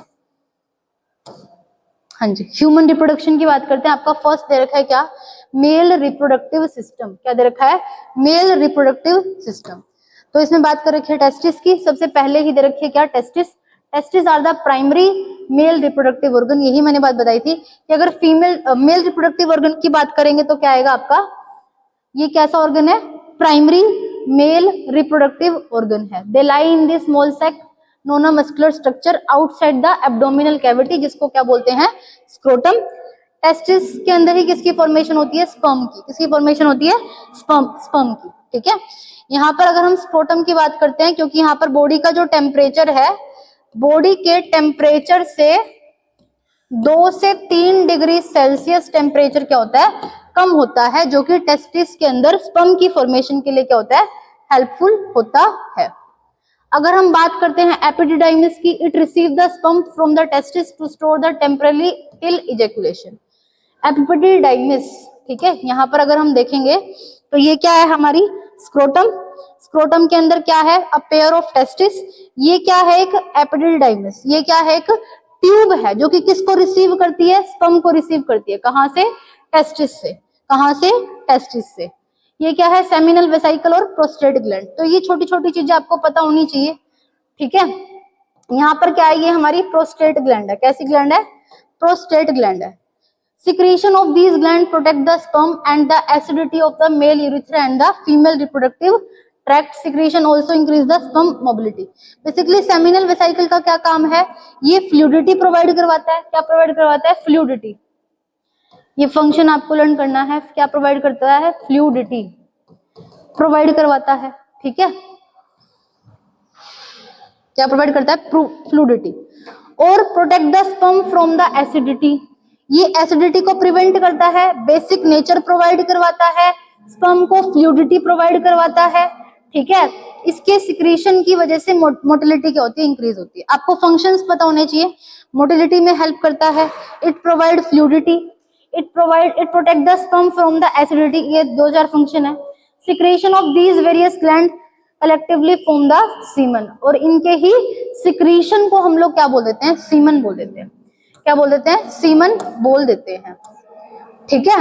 हाँ जी, ह्यूमन रिप्रोडक्शन की बात करते हैं। आपका फर्स्ट दे रखा है क्या, मेल रिप्रोडक्टिव सिस्टम। क्या दे रखा है, मेल रिप्रोडक्टिव सिस्टम। तो इसमें बात कर रखी है टेस्टिस की, सबसे पहले ही दे रखी है क्या, testis. Testis are the primary male reproductive organ. यही मैंने बात बताई थी कि अगर फीमेल मेल रिप्रोडक्टिव ऑर्गन की बात करेंगे तो क्या आएगा आपका, ये कैसा ऑर्गन है, प्राइमरी मेल रिप्रोडक्टिव ऑर्गन है। They lie in the small sac known a muscular structure outside the abdominal cavity, जिसको क्या बोलते हैं, स्क्रोटम। टेस्टिस के अंदर ही किसकी फॉर्मेशन होती है, स्पर्म की। किसकी फॉर्मेशन होती है, स्पर्म की। ठीक है, यहाँ पर अगर हम स्क्रोटम की बात करते हैं, क्योंकि यहाँ पर बॉडी का जो टेम्परेचर है, बॉडी के टेम्परेचर से 2 से 3 डिग्री सेल्सियस टेम्परेचर क्या होता है, कम होता है, जो कि टेस्टिस के अंदर स्पर्म की फॉर्मेशन के लिए क्या होता है, हेल्पफुल होता है। अगर हम बात करते हैं एपिडिडाइमिस की, it receive the sperm from the testis to store the temporarily till ejaculation. Epididymis, ठीक है, यहाँ पर अगर हम देखेंगे तो ये क्या है, हमारी स्क्रोटम। स्क्रोटम के अंदर क्या है, अ पेयर ऑफ टेस्टिस। ये क्या है, एक एपिडिडाइमिस। ये क्या है, एक ट्यूब है जो कि किसको रिसीव करती है, स्पर्म को रिसीव करती है। कहां से, टेस्टिस से। कहां से, टेस्टिस से। ये क्या है, सेमिनल वेसिकल और प्रोस्टेट ग्लैंड। तो ये छोटी छोटी चीजें आपको पता होनी चाहिए। ठीक है, यहाँ पर क्या है, ये हमारी प्रोस्टेट ग्लैंड है। कैसी ग्लैंड है, प्रोस्टेट ग्लैंड है। Secretion of these glands protect the sperm and the acidity of the male urethra and the female reproductive tract secretion also increase the sperm mobility. Basically seminal vesicle का क्या काम है, ये fluidity provide करवाता है। क्या provide करवाता है, fluidity। ये फंक्शन आपको लर्न करना है, क्या प्रोवाइड करता है, fluidity प्रोवाइड करवाता है। ठीक है, क्या प्रोवाइड करता है, fluidity। और protect the sperm from the acidity. ये एसिडिटी को प्रिवेंट करता है, बेसिक नेचर प्रोवाइड करवाता है, स्पर्म को फ्लूइडिटी प्रोवाइड करवाता है। ठीक है, इसके सिक्रीशन की वजह से मोटिलिटी क्या होती है, इंक्रीज होती है। आपको फंक्शंस पता होने चाहिए। मोटिलिटी में हेल्प करता है, it provide fluidity, it protect the sperm from the acidity. ये 2-4 फंक्शन है। Secretion of these various gland collectively form the semen. और इनके ही सिक्रीशन को हम लोग क्या बोल देते हैं, सीमन बोल देते हैं। क्या बोल देते हैं, सीमन बोल देते हैं। ठीक है,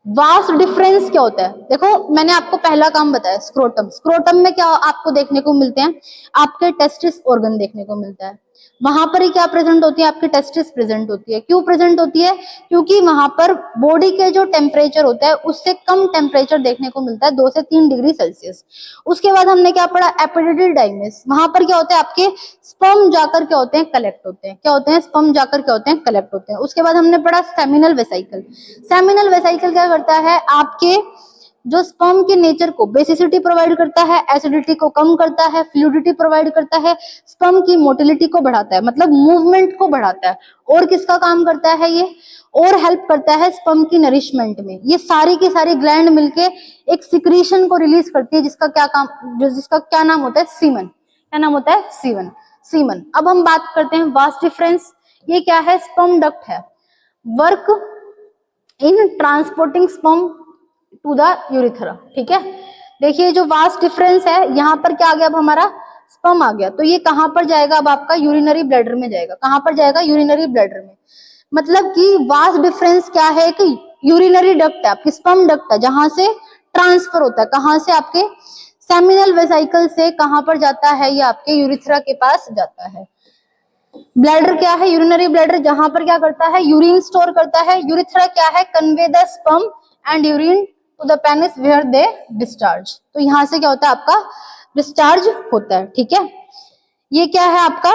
वास्ट डिफरेंस क्या होता है, देखो मैंने आपको पहला काम बताया, स्क्रोटम। स्क्रोटम में क्या आपको देखने को मिलते हैं, आपके टेस्टिस ऑर्गन देखने को मिलता है। वहां पर ही क्या प्रेजेंट होती है, आपकी टेस्टिस प्रेजेंट होती है। क्यों प्रेजेंट होती है, क्योंकि वहां पर बॉडी के जो टेम्परेचर होता है उससे कम टेम्परेचर देखने को मिलता है, 2 से 3 डिग्री सेल्सियस। उसके बाद हमने क्या पढ़ा, एपिडिडाइमिस। वहां पर क्या होता है, आपके स्पर्म जाकर क्या होते हैं, कलेक्ट होते हैं। क्या होते हैं, स्पर्म जाकर क्या होते हैं, कलेक्ट होते हैं। उसके बाद हमने पढ़ा सेमिनल वेसाइकल। सेमिनल वेसाइकल क्या करता है, आपके जो स्पर्म के नेचर को बेसिसिटी प्रोवाइड करता है, एसिडिटी को कम करता है, फ्लूइडिटी प्रोवाइड करता है, स्पर्म की मोटिलिटी को बढ़ाता है, मतलब मूवमेंट को बढ़ाता है। और किसका काम करता है ये, और हेल्प करता है स्पर्म की नरिशमेंट में। ये सारी की सारी ग्लैंड मिलके एक सिक्रीशन को रिलीज करती है, जिसका क्या काम, जिसका क्या नाम होता है, सीमन। क्या नाम होता है, सीमन। सीमन। अब हम बात करते हैं वास्ट डिफरेंस। ये क्या है, स्पर्म डक्ट है, work in transporting sperm to the urethra. ठीक है, देखिए जो वास्ट डिफरेंस है, यहाँ पर क्या आ गया, अब हमारा स्पर्म आ गया, तो ये कहां पर जाएगा, अब आपका यूरिनरी ब्लैडर में जाएगा। कहां पर जाएगा, यूरिनरी ब्लैडर में। मतलब कि वास्ट डिफरेंस क्या है कि यूरिनरी डक्ट है, आपकी स्पर्म डक्ट है, जहां से ट्रांसफर होता है, कहां से, आपके सेमिनल वेसाइकल से कहां पर जाता है, ये आपके यूरिथ्रा के पास जाता है। ब्लैडर क्या है, यूरिनरी ब्लैडर, जहां पर क्या करता है, यूरिन स्टोर करता है। यूरिथ्रा क्या है, convey the sperm and urine to the penis where they discharge. तो यहां से क्या होता है, आपका डिस्चार्ज होता है। ठीक है, ये क्या है आपका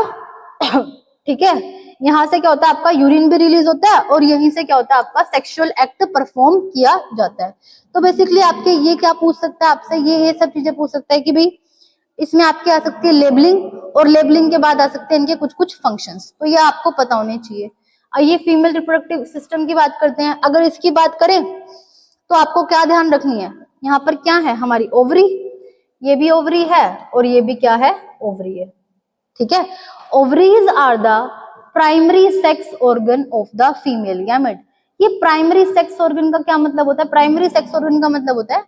ठीक है, यहां से क्या होता है, आपका यूरिन भी रिलीज होता है, और यहीं से क्या होता है, आपका सेक्सुअल एक्ट परफॉर्म किया जाता है। तो बेसिकली आपके ये क्या पूछ सकता है आपसे, ये सब चीजें पूछ सकता है कि भाई इसमें आपके आ सकती है लेबलिंग, और लेबलिंग के बाद आ सकते हैं इनके कुछ कुछ फंक्शंस, तो ये आपको पता होने चाहिए। और ये फीमेल रिप्रोडक्टिव सिस्टम की बात करते हैं। अगर इसकी बात करें तो आपको क्या ध्यान रखनी है, यहाँ पर क्या है, हमारी ओवरी, ये भी ओवरी है, और ये भी क्या है, ओवरी है। ठीक है, ovaries are the primary sex organ of the female gamete. ये प्राइमरी सेक्स ऑर्गन का क्या मतलब होता है, प्राइमरी सेक्स ऑर्गन का मतलब होता है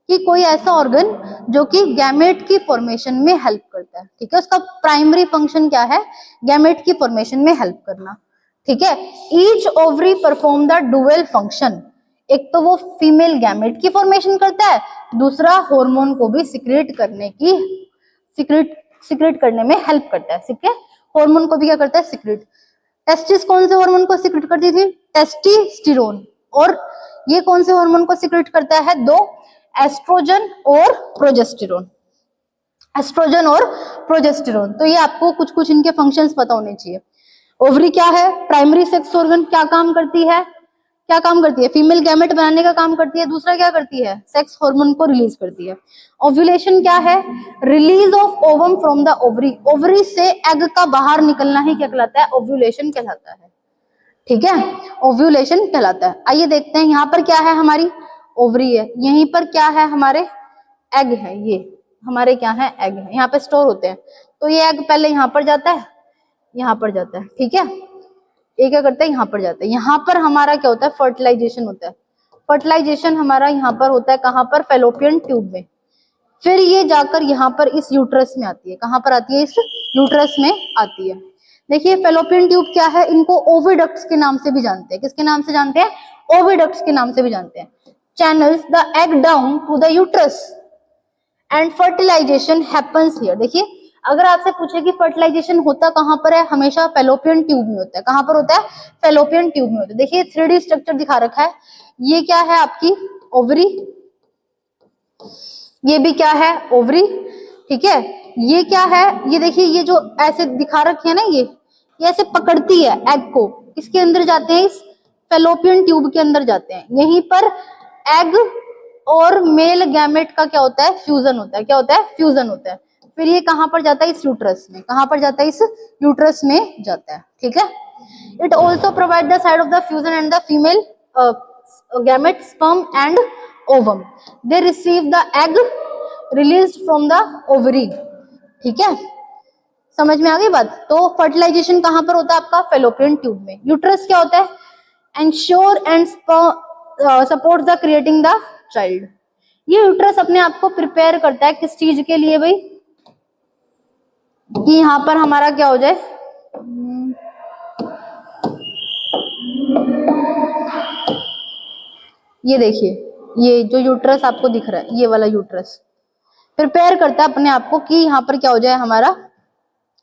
कि कोई ऐसा ऑर्गन जो कि गैमेट की फॉर्मेशन में हेल्प करता है। ठीक है, उसका प्राइमरी फंक्शन क्या है, गैमेट की फॉर्मेशन में हेल्प करना। ठीक है, each ovary perform the dual function. एक तो वो फीमेल गैमेट की फॉर्मेशन करता है, दूसरा हार्मोन को भी सिक्रेट करने में हेल्प करता है। ठीक है, हार्मोन को भी क्या करता है, सिक्रेट। टेस्टिस कौन से हार्मोन को सिक्रेट करती थी, टेस्टोस्टेरोन। और ये कौन से हार्मोन को सिक्रेट करता है, दो, एस्ट्रोजन और प्रोजेस्टेरोन। एस्ट्रोजन और प्रोजेस्टेरोन। तो ये आपको कुछ कुछ इनके फंक्शंस पता होने चाहिए। ओवरी क्या है, प्राइमरी सेक्स ऑर्गन, क्या काम करती है, क्या काम करती है, फीमेल गैमेट बनाने का काम करती है। दूसरा क्या करती है, सेक्स हार्मोन को रिलीज करती है। ओव्यूलेशन क्या है, release of ovum from the ovary. Ovary से एग का बाहर निकलना ही क्या कहलाता है, ओव्यूलेशन कहलाता है। ठीक है, ओव्यूलेशन कहलाता है। आइए देखते हैं, यहाँ पर क्या है, हमारी ओवरी है, यहीं पर क्या है, हमारे एग है, ये हमारे क्या है, एग है, यहाँ पे स्टोर होते हैं। तो ये एग पहले यहाँ पर जाता है, यहाँ पर जाता है। ठीक है, ये क्या करता है, यहाँ पर जाता है। यहाँ पर हमारा क्या होता है, फर्टिलाइजेशन होता है। फर्टिलाइजेशन हमारा यहाँ पर होता है, कहाँ पर, फेलोपियन ट्यूब में। फिर ये जाकर यहाँ पर इस यूट्रस में आती है। कहाँ पर आती है, इस यूट्रस में आती है। देखिए फेलोपियन ट्यूब क्या है, इनको ओविडक्ट्स के नाम से भी जानते हैं। किसके नाम से जानते हैं, ओविडक्ट्स के नाम से भी जानते हैं। Channels the egg down to the uterus and fertilization happens here. देखिए अगर आपसे पूछे कि फर्टिलाइजेशन होता कहां पर है, हमेशा फेलोपियन ट्यूब में होता है। कहां पर होता है, फेलोपियन ट्यूब में होता है। देखिए 3D स्ट्रक्चर दिखा रखा है, ये क्या है आपकी ओवरी, ये भी क्या है ओवरी। ठीक है, ये क्या है, ये देखिए ये जो ऐसे दिखा रखी है ना, ये ऐसे पकड़ती है एग को, इसके अंदर जाते हैं, इस फेलोपियन ट्यूब के अंदर जाते हैं। यहीं पर एग और मेल गैमेट का क्या होता है, फ्यूजन होता है। क्या होता है, फ्यूजन होता है। फिर ये कहां पर जाता है, इस यूट्रस में। कहां पर जाता है, इस यूट्रस में जाता है। ठीक है, it also provide the side of the fusion and the female gamete sperm and ovum, they receive the egg released from the ovary. ठीक है, समझ में आ गई बात। तो फर्टिलाइजेशन कहां पर होता है आपका, फेलोपियन ट्यूब में। यूट्रस क्या होता है, ensure and support the creating the child. ये यूट्रस अपने आप को प्रिपेयर करता है किस चीज के लिए भाई, कि यहां पर हमारा क्या हो जाए, ये देखिए ये जो यूट्रस आपको दिख रहा है, ये वाला यूट्रस प्रिपेयर करता है अपने आप को कि यहाँ पर क्या हो जाए, हमारा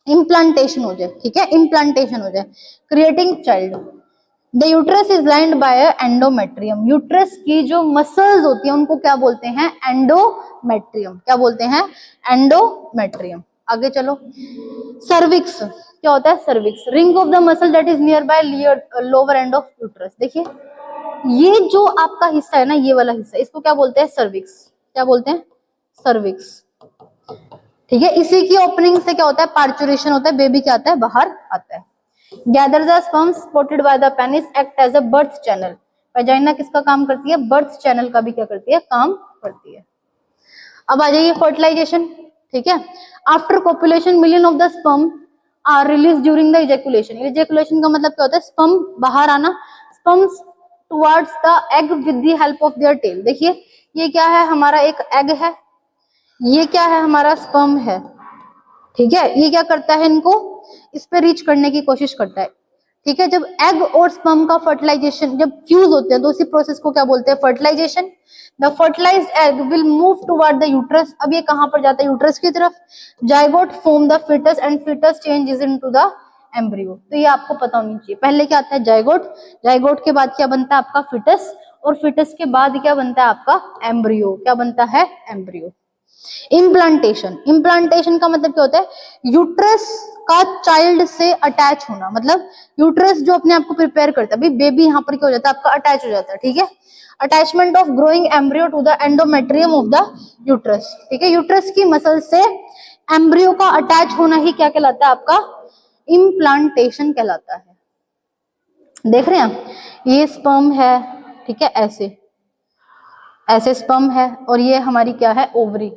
इम्प्लांटेशन हो जाए, ठीक है, इम्प्लांटेशन हो जाए, creating child. The uterus is lined by endometrium. Uterus की जो मसल्स होती है उनको क्या बोलते हैं? एंडोमेट्रियम। क्या बोलते हैं? एंडोमेट्रियम। आगे चलो, सर्विक्स क्या होता है? Cervix, ring of the muscle that is near by lower end of uterus. देखिए ये जो आपका हिस्सा है ना, ये वाला हिस्सा, इसको क्या बोलते हैं? सर्विक्स। क्या बोलते हैं? सर्विक्स। ठीक है, इसी की ओपनिंग से क्या होता है? पार्चुरेशन होता है, बेबी क्या आता है? बाहर आता है। Gather the sperm supported by the penis act as a birth channel. Vagina किसका काम करती है? बर्थ चैनल का भी क्या करती है? काम करती है। अब आ जाइए फर्टिलाइजेशन। ठीक है, after copulation million of the sperm are release during the ejaculation. Ejaculation का मतलब क्या होता है? स्पर्म बाहर आना, sperms towards the egg with the help of their tail. देखिए ये क्या है? हमारा एक एग है, ये क्या है? हमारा स्पर्म है। ठीक है, ये क्या करता है? इनको इस पे रीच करने की कोशिश करता है। ठीक है, जब एग और स्पर्म का फर्टिलाइजेशन जब फ्यूज होते हैं तो उसी प्रोसेस को क्या बोलते हैं? Fertilization. The fertilized egg will move toward the uterus. अब ये कहां पर जाता है? यूट्रस की तरफ। Zygote form the foetus and foetus changes into the embryo. तो ये आपको पता होनी चाहिए। पहले क्या आता है? जाइगोट। जाइगोट के बाद क्या बनता है? आपका फीटस। और फीटस के बाद क्या बनता है? आपका एम्ब्रियो। क्या बनता है? एम्ब्रियो। इम्प्लांटेशन। इम्प्लांटेशन का मतलब क्या होता है? यूट्रस का चाइल्ड से अटैच होना। मतलब यूट्रस जो अपने आप को प्रिपेयर करता है, भाई बेबी यहाँ पर क्या हो जाता है? आपका अटैच हो जाता है। ठीक है, attachment of growing embryo to the endometrium of the uterus. ठीक है, यूट्रस की मसल से एम्ब्रियो का अटैच होना ही क्या कहलाता है? आपका इम्प्लांटेशन कहलाता है। देख रहे हैं आप, ये स्पर्म है, ठीक है, ऐसे ऐसे स्पर्म है, और ये हमारी क्या है? ओवरी।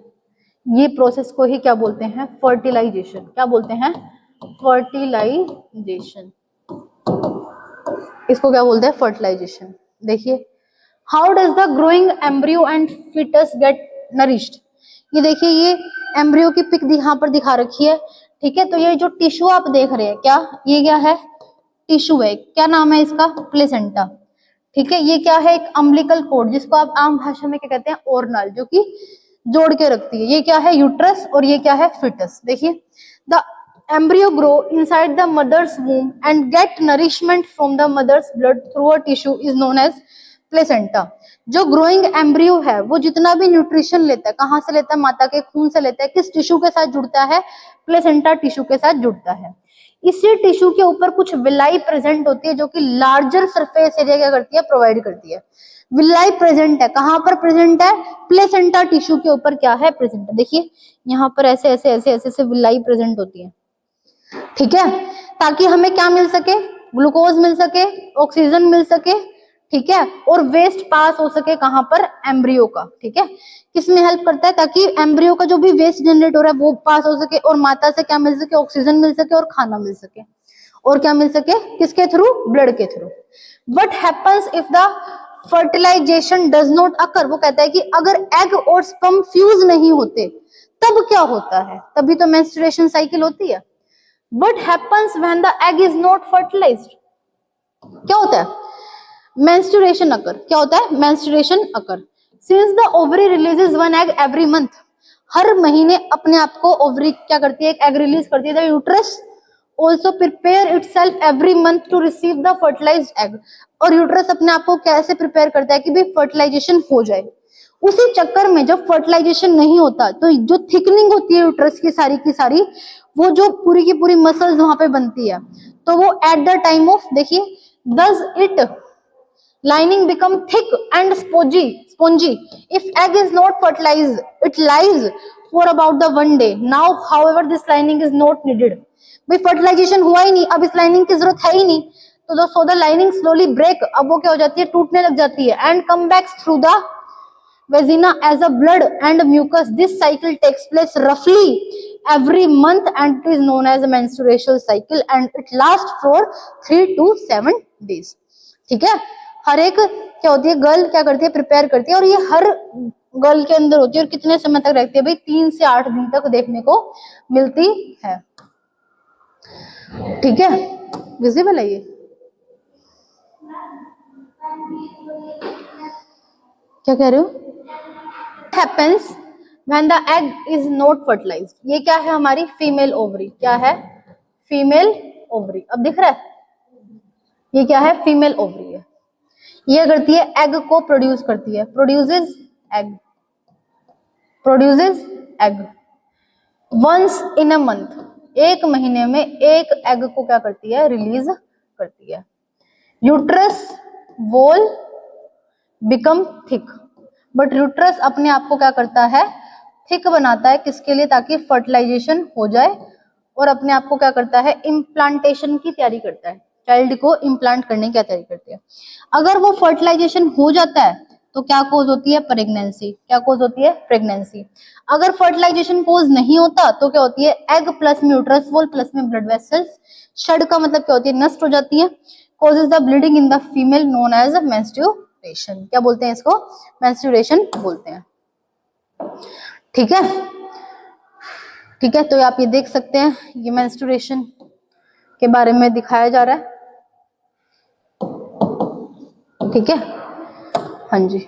ये प्रोसेस को ही क्या बोलते हैं? फर्टिलाइजेशन। क्या बोलते हैं? फर्टिलाइजेशन। इसको क्या बोलते हैं? फर्टिलाइजेशन। देखिए, how does the growing embryo and foetus get nourished. ये देखिए, ये एम्ब्रियो की पिक यहाँ पर दिखा रखी है। ठीक है, तो ये जो टिश्यू आप देख रहे हैं, क्या ये क्या है? टिश्यू है। क्या नाम है इसका? प्लेसेंटा। ठीक है, ये क्या है? एक अम्बिलिकल कोड, जिसको आप आम भाषा में क्या कहते हैं? ओर्नल, जो कि जोड़ के रखती है। ये क्या है? यूट्रस। और ये क्या है? फीटस। देखिए, the embryo grow inside the mother's womb and get nourishment from the mother's blood through a tissue is known as placenta। जो ग्रोइंग एम्ब्रियो है वो जितना भी न्यूट्रिशन लेता है, कहां से लेता है? माता के खून से लेता है। किस टिश्यू के साथ जुड़ता है? प्लेसेंटा टिश्यू के साथ जुड़ता है। इसी टिश्यू के ऊपर कुछ विलाई प्रेजेंट होती है, जो कि लार्जर सरफेस एरिया क्या करती है? प्रोवाइड करती है। विलाई प्रेजेंट है, कहां पर प्रेजेंट है? प्लेसेंटा टिश्यू के ऊपर क्या है? प्रेजेंट है। देखिए यहाँ पर ऐसे ऐसे ऐसे ऐसे ऐसे विलाई प्रेजेंट होती है। ठीक है, ताकि हमें क्या मिल सके? ग्लूकोज मिल सके, ऑक्सीजन मिल सके। ठीक है, और वेस्ट पास हो सके कहां पर? एम्ब्रियो का। ठीक है, किसमें हेल्प करता है? ताकि एम्ब्रियो का जो भी वेस्ट जनरेट हो रहा है वो पास हो सके, और माता से क्या मिल सके? ऑक्सीजन मिल सके और खाना मिल सके। और क्या मिल सके? किसके थ्रू? ब्लड के through. What happens if the fertilization does not occur. वो कहता है कि अगर एग और स्पर्म फ्यूज नहीं होते तब क्या होता है? तभी तो मेंस्ट्रुएशन साइकिल होती है। What happens when the egg is not fertilized? क्या होता है? Menstruation occur। क्या होता है? Menstruation occur। Since the ovary releases one egg every month, हर महीने अपने आप को ओवरी क्या करती है? एक एग रिलीज करती है। The uterus also prepare itself every month to receive the fertilized egg। और यूट्रस अपने आप को कैसे प्रिपेयर करता है कि भाई फर्टिलाइजेशन हो जाए। उसी चक्कर में जब फर्टिलाइजेशन नहीं होता तो जो थिकनिंग होती है यूट्रस की सारी, वो जो पूरी की पूरी मसल्स वहां पे बनती है, तो वो एट द टाइम ऑफ, देखिए, does it lining become thick and spongy if egg is not fertilized, it lies for about the 1 day। now however this lining is not needed। भाई फर्टिलाइजेशन हुआ ही नहीं, अब इस लाइनिंग की जरूरत है ही नहीं, तो so the lining slowly break. अब वो क्या हो जाती है? टूटने लग जाती है। And come back through the vagina as a blood and mucus। this cycle takes place roughly every month and it is known as a menstrual cycle and it lasts for 3 to 7 days। ठीक है, हर एक क्या होती है? Girl क्या करती है? Prepare करती है, और ये हर गर्ल के अंदर होती है। और कितने समय तक रहती है? भाई 3 से 8 दिन तक देखने को मिलती है। ठीक है, विजिबल है ये? क्या कह रहे हो? happens when the egg is not fertilized। ये क्या है? हमारी फीमेल ओवरी। क्या है? Female ovary. अब दिख रहा है, ये क्या है, फीमेल ओवरी है। ये करती है एग को प्रोड्यूस करती है, produces egg, produces egg once in a month, एक महीने में एक एग को क्या करती है, रिलीज करती है। Uterus wall become thick, but uterus अपने आप को क्या करता है, थिक बनाता है, किसके लिए, ताकि फर्टिलाइजेशन हो जाए, और अपने आप को क्या करता है, इम्प्लांटेशन की तैयारी करता है, चाइल्ड को इम्प्लांट करने की तैयारी करती है। अगर वो फर्टिलाइजेशन हो जाता है तो क्या कोज होती है, प्रेगनेंसी। क्या कोज होती है, प्रेगनेंसी। अगर फर्टिलाइजेशन कोज नहीं होता तो क्या होती है, एग प्लस में यूट्रस वॉल प्लस में ब्लड वेसल्स, शड का मतलब क्या होती है, नष्ट हो जाती है। causes the bleeding in the female known as menstruation। क्या बोलते हैं इसको, menstruation बोलते हैं। ठीक है, ठीक है, तो आप ये देख सकते हैं, ये menstruation के बारे में दिखाया जा रहा है। ठीक है, हाँ जी।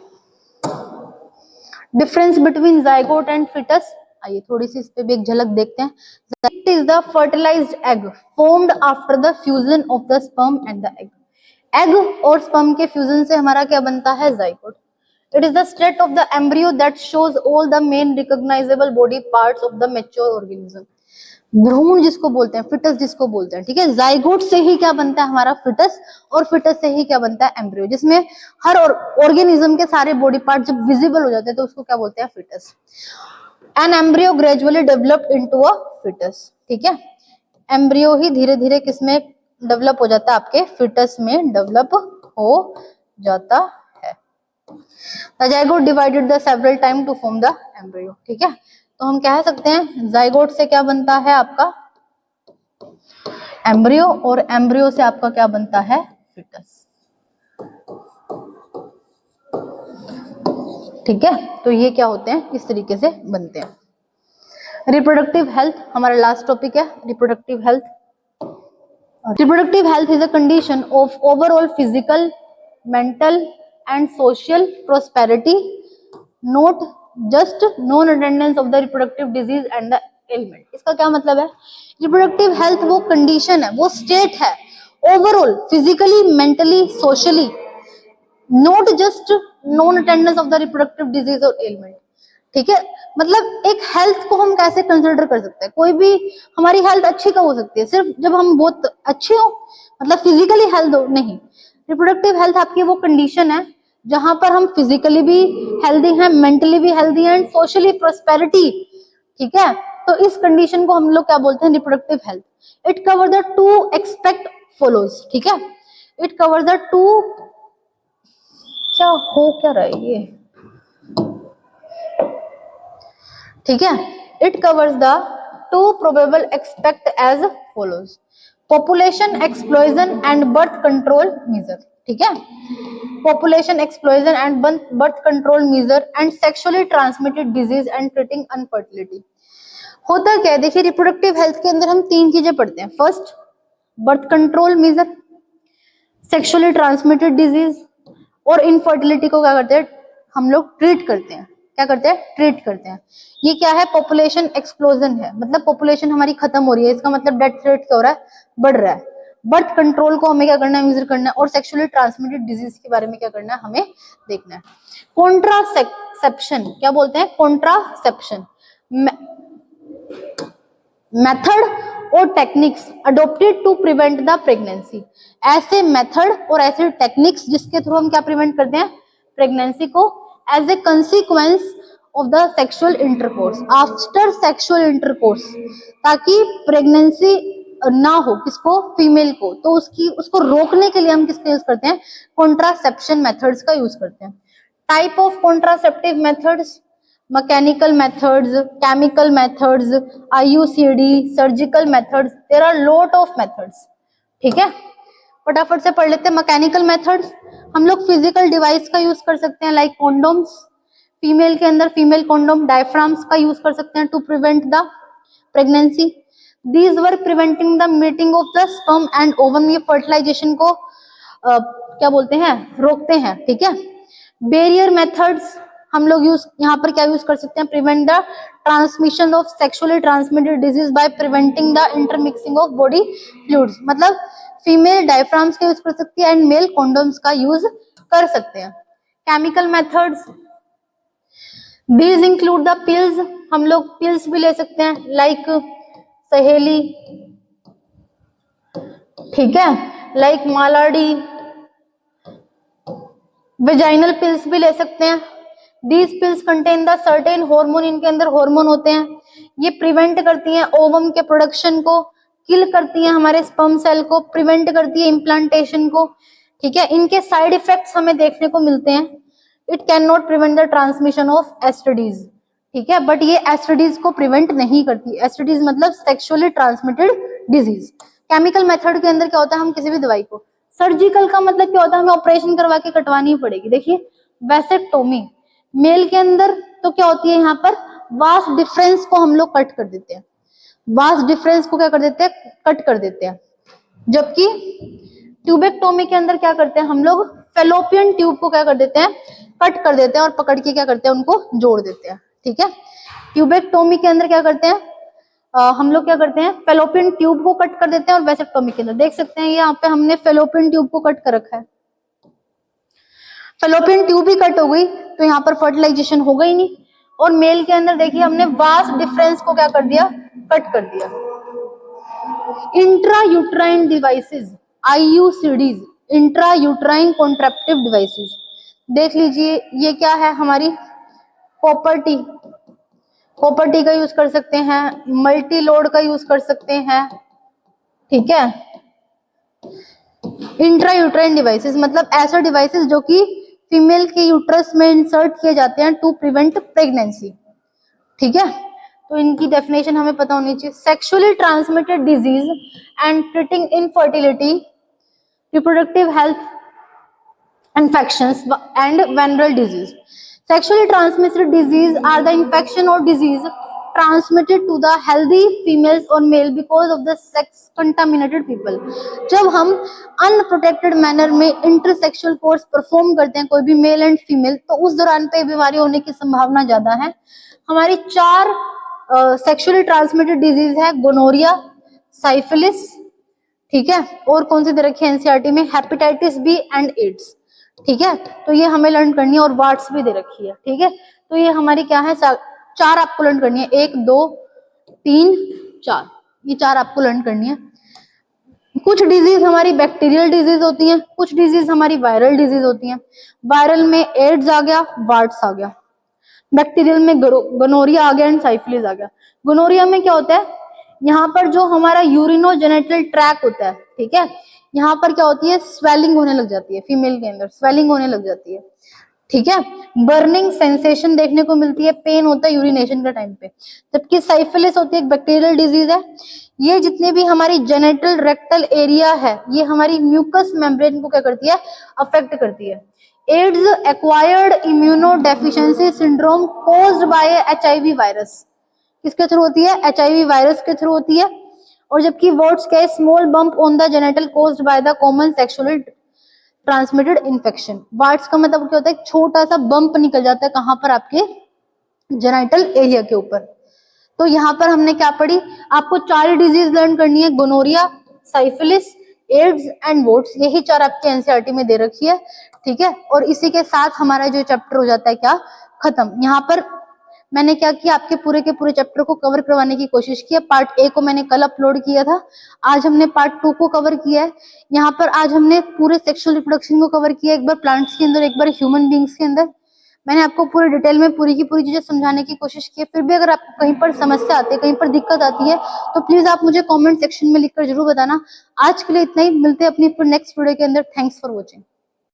Difference between zygote and foetus, आइए थोड़ी सी इस पे भी एक झलक देखते हैं। Zygote is the fertilized egg formed after the fusion of the sperm and the egg। Egg और स्पर्म के फ्यूजन से हमारा क्या बनता है, zygote. It is the state of the embryo that shows all the main recognisable body parts of the mature organism. भ्रूण जिसको बोलते हैं, फिटस जिसको बोलते हैं। ठीक है, जाइगोट से ही क्या बनता है हमारा फिटस, और फिटस से ही क्या बनता है, एम्ब्रियो, जिसमें हर ऑर्गेनिज्म के सारे बॉडी पार्ट जब विजिबल हो जाते हैं तो उसको क्या बोलते हैं, foetus. An embryo gradually developed into a foetus. ठीक है, एम्ब्रियो ही धीरे धीरे किसमें डेवलप हो जाता है, आपके फिटस में डेवलप हो जाता है। The zygote divided the several time to form the embryo। ठीक है, तो हम कह सकते हैं जाइगोट से क्या बनता है आपका, एम्ब्रियो, और एम्ब्रियो से आपका क्या बनता है, फिटस। ठीक है, तो ये क्या होते हैं, इस तरीके से बनते हैं। रिप्रोडक्टिव हेल्थ हमारा लास्ट टॉपिक है, reproductive health. Reproductive health is a condition of overall physical, mental and social prosperity, not just non-attendance of the reproductive disease and the ailment। इसका क्या मतलब है, reproductive health वो condition है, वो state है, overall physically, mentally, socially, not just non-attendance of the reproductive disease or ailment। ठीक है, मतलब एक हेल्थ को हम कैसे कंसिडर कर सकते हैं, कोई भी हमारी हेल्थ अच्छी कब हो सकती है, सिर्फ जब हम बहुत अच्छे हो, मतलब फिजिकली हेल्थ हो, नहीं। रिप्रोडक्टिव हेल्थ आपकी वो कंडीशन है जहां पर हम फिजिकली भी हेल्दी हैं, मेंटली भी हेल्दी हैं, एंड सोशली प्रोस्पेरिटी। ठीक है, तो इस कंडीशन को हम लोग क्या बोलते हैं, reproductive health. It cover the two expect follows. ठीक है, इट कवर द टू, क्या हो क्या रहा है ये, ठीक है, it covers the two probable expect as follows, population explosion and birth control measure. ठीक है, population explosion and birth control measure and sexually transmitted disease and treating infertility. होता क्या है, देखिए रिप्रोडक्टिव हेल्थ के अंदर हम तीन चीजें पढ़ते हैं। First, birth control major, sexually transmitted disease, और इनफर्टिलिटी को क्या करते हैं हम लोग, ट्रीट करते हैं। क्या करते हैं, ट्रीट करते हैं। ये क्या है, पॉपुलेशन एक्सप्लोजन है, मतलब पॉपुलेशन हमारी खत्म हो रही है, इसका मतलब डेथ रेट क्या हो रहा है, बढ़ रहा है। बर्थ कंट्रोल को हमें क्या करना है, मेजर करना है, और सेक्सुअली ट्रांसमिटेड डिजीज के बारे में क्या करना है, हमें देखना है। कॉन्ट्रासेप्शन, क्या बोलते हैं, कॉन्ट्रासेप्शन मेथड और techniques adopted to prevent the pregnancy. ऐसे मेथड और ऐसे टेक्निक्स जिसके थ्रू हम क्या प्रिवेंट करते हैं, प्रेगनेंसी को, as a consequence of the sexual intercourse, after sexual intercourse, ताकि प्रेगनेंसी ना हो किसको, फीमेल को, तो उसको रोकने के लिए हम किसका यूज करते हैं, कॉन्ट्रासेप्शन मेथड्स का यूज करते हैं। Type of contraceptive methods, mechanical methods, chemical methods, IUCD, surgical methods, there are lot of methods. ठीक है, फटाफट से पढ़ लेते हैं। मैकेनिकल मेथड्स, हम लोग फिजिकल डिवाइस का यूज कर सकते हैं, लाइक कॉन्डोम्स, फीमेल के अंदर फीमेल कॉन्डोम, डायफ्राम्स का यूज कर सकते हैं to prevent the pregnancy. These were preventing the meeting of the sperm and ovum, ये फर्टिलाइजेशन को क्या बोलते हैं, रोकते हैं। ठीक है, बैरियर मेथड्स, हम लोग यहाँ पर क्या यूज कर सकते हैं, prevent the transmission of sexually transmitted disease by preventing the intermixing of body fluids, मतलब फीमेल डायफ्राम्स का यूज कर सकती है एंड मेल कॉन्डोम्स का यूज कर सकते हैं। Chemical methods, these include the pills, हम लोग पिल्स भी ले सकते हैं लाइक सहेली, ठीक है, लाइक मालाडी, वेजाइनल पिल्स भी ले सकते हैं। These pills contain the certain hormone, इनके अंदर हार्मोन होते हैं, ये प्रिवेंट करती हैं ओवम के प्रोडक्शन को, किल करती हैं हमारे स्पर्म सेल को, प्रिवेंट करती है इम्प्लांटेशन को, ठीक है। इनके साइड इफेक्ट्स हमें देखने को मिलते हैं, it can not prevent the transmission of STDs, ठीक है, बट ये एसटीडीज को प्रिवेंट नहीं करती। एसटीडीज मतलब sexually transmitted disease. Chemical method के अंदर क्या होता है, हम किसी भी दवाई को, सर्जिकल का मतलब क्या होता है, हमें ऑपरेशन करवा के कटवानी ही पड़ेगी। देखिए वैसेक्टोमी, मेल के अंदर तो क्या होती है, यहाँ पर वास डिफरेंस को हम लोग कट कर देते हैं, वास डिफरेंस को क्या कर देते हैं, कट कर देते हैं। जबकि ट्यूबेक्टोमी के अंदर क्या करते हैं, हम लोग फेलोपियन ट्यूब को क्या कर देते हैं, कट कर देते हैं और पकड़ के क्या करते हैं, उनको जोड़ देते हैं, ठीक है। ट्यूबेक्टोमी के अंदर क्या करते हैं, हम लोग क्या करते हैं, फेलोपियन ट्यूब को कट कर देते हैं, और वैसेक्टोमी के अंदर देख सकते हैं यहाँ पे हमने फेलोपियन ट्यूब को कट कर रखा है, फेलोपियन ट्यूब ही कट हो गई तो यहाँ पर फर्टिलाइजेशन होगा ही नहीं। और मेल के अंदर देखिए हमने वास डिफरेंस को क्या कर दिया, कट कर दिया। Intra uterine devices, IUCDs, intra uterine contraceptive devices, देख लीजिए ये क्या है, हमारी कॉपर टी का यूज कर सकते हैं, मल्टी लोड का यूज कर सकते हैं, ठीक है। इंट्रा यूट्राइन डिवाइसेस मतलब ऐसा डिवाइसेस जो कि फीमेल के यूट्रस में इंसर्ट किए जाते हैं टू प्रिवेंट प्रेगनेंसी, ठीक है। तो इनकी डेफिनेशन हमें पता होनी चाहिए। Sexually transmitted disease and treating infertility, reproductive health infections and venereal disease. Sexually transmitted disease are the infection or disease transmitted to the healthy females or male because of the sex contaminated people। जब हम unprotected manner में इंटरसेक्सुअल course perform करते हैं कोई भी mail and female, तो उस दौरान पे बीमारी होने की संभावना ज्यादा है। हमारी 4 सेक्सुअली ट्रांसमिटेड डिजीज है, गोनोरिया, साइफिलिस, ठीक है, और कौन सी दे रखी है एनसीईआरटी में, हेपेटाइटिस बी एंड एड्स, ठीक है। तो ये हमें लर्न करनी है, और वार्ड्स भी दे रखी है, ठीक है। तो ये हमारी क्या है, 4 आपको लर्न करनी है, 1 2 3 4, ये 4 आपको लर्न करनी है। कुछ डिजीज हमारी बैक्टीरियल डिजीज होती हैं, कुछ डिजीज हमारी वायरल डिजीज होती हैं। वायरल में एड्स आ गया, वार्ड्स आ गया, बैक्टीरियल में गोनोरिया आ गया एंड साइफिलिस आ गया। गोनोरिया में क्या होता है, यहाँ पर जो हमारा यूरिनोजेनिटल ट्रैक होता है, ठीक है, यहाँ पर क्या होती है, स्वेलिंग होने लग जाती है, फीमेल के अंदर स्वेलिंग होने लग जाती है, ठीक है। बर्निंग सेंसेशन देखने को मिलती है, पेन होता है यूरिनेशन के टाइम पे। जबकि साइफिलिस होती है एक बैक्टीरियल डिजीज है, ये जितने भी हमारी जेनिटल रेक्टल एरिया है, ये हमारी म्यूकस मेम्ब्रेन को क्या करती है, अफेक्ट करती है। Ads acquired immunodeficiency syndrome caused by HIV virus, किसके थ्रू होती है, HIV वायरस के थ्रू होती है। और जबकि वर्ड्स क्या है, small bump on the genital caused by the common sexually transmitted infection. Warts का मतलब क्या होता है, एक छोटा सा बम्प निकल जाता है, कहां पर, आपके जेनिटल एरिया के ऊपर। तो यहाँ पर हमने क्या पढ़ी, आपको 4 डिजीज लर्न करनी है, gonorrhoea, syphilis, ads and votes, यही 4 आपके एनसीईआरटी में दे रखी है, ठीक है। और इसी के साथ हमारा जो चैप्टर हो जाता है क्या, खत्म। यहाँ पर मैंने क्या किया, आपके पूरे के पूरे चैप्टर को कवर करवाने की कोशिश की है। पार्ट A को मैंने कल अपलोड किया था, आज हमने पार्ट 2 को कवर किया है। यहाँ पर आज हमने पूरे सेक्सुअल रिप्रोडक्शन को कवर किया, एक बार प्लांट्स के अंदर, एक बार ह्यूमन बींग्स के अंदर। मैंने आपको पूरे डिटेल में पूरी की पूरी चीजें समझाने की कोशिश की है। फिर भी अगर आपको कहीं पर समस्या आती है, कहीं पर दिक्कत आती है, तो प्लीज आप मुझे कमेंट सेक्शन में लिखकर जरूर बताना। आज के लिए इतना ही, मिलते हैं अपनी फिर नेक्स्ट वीडियो के अंदर। Thanks for watching.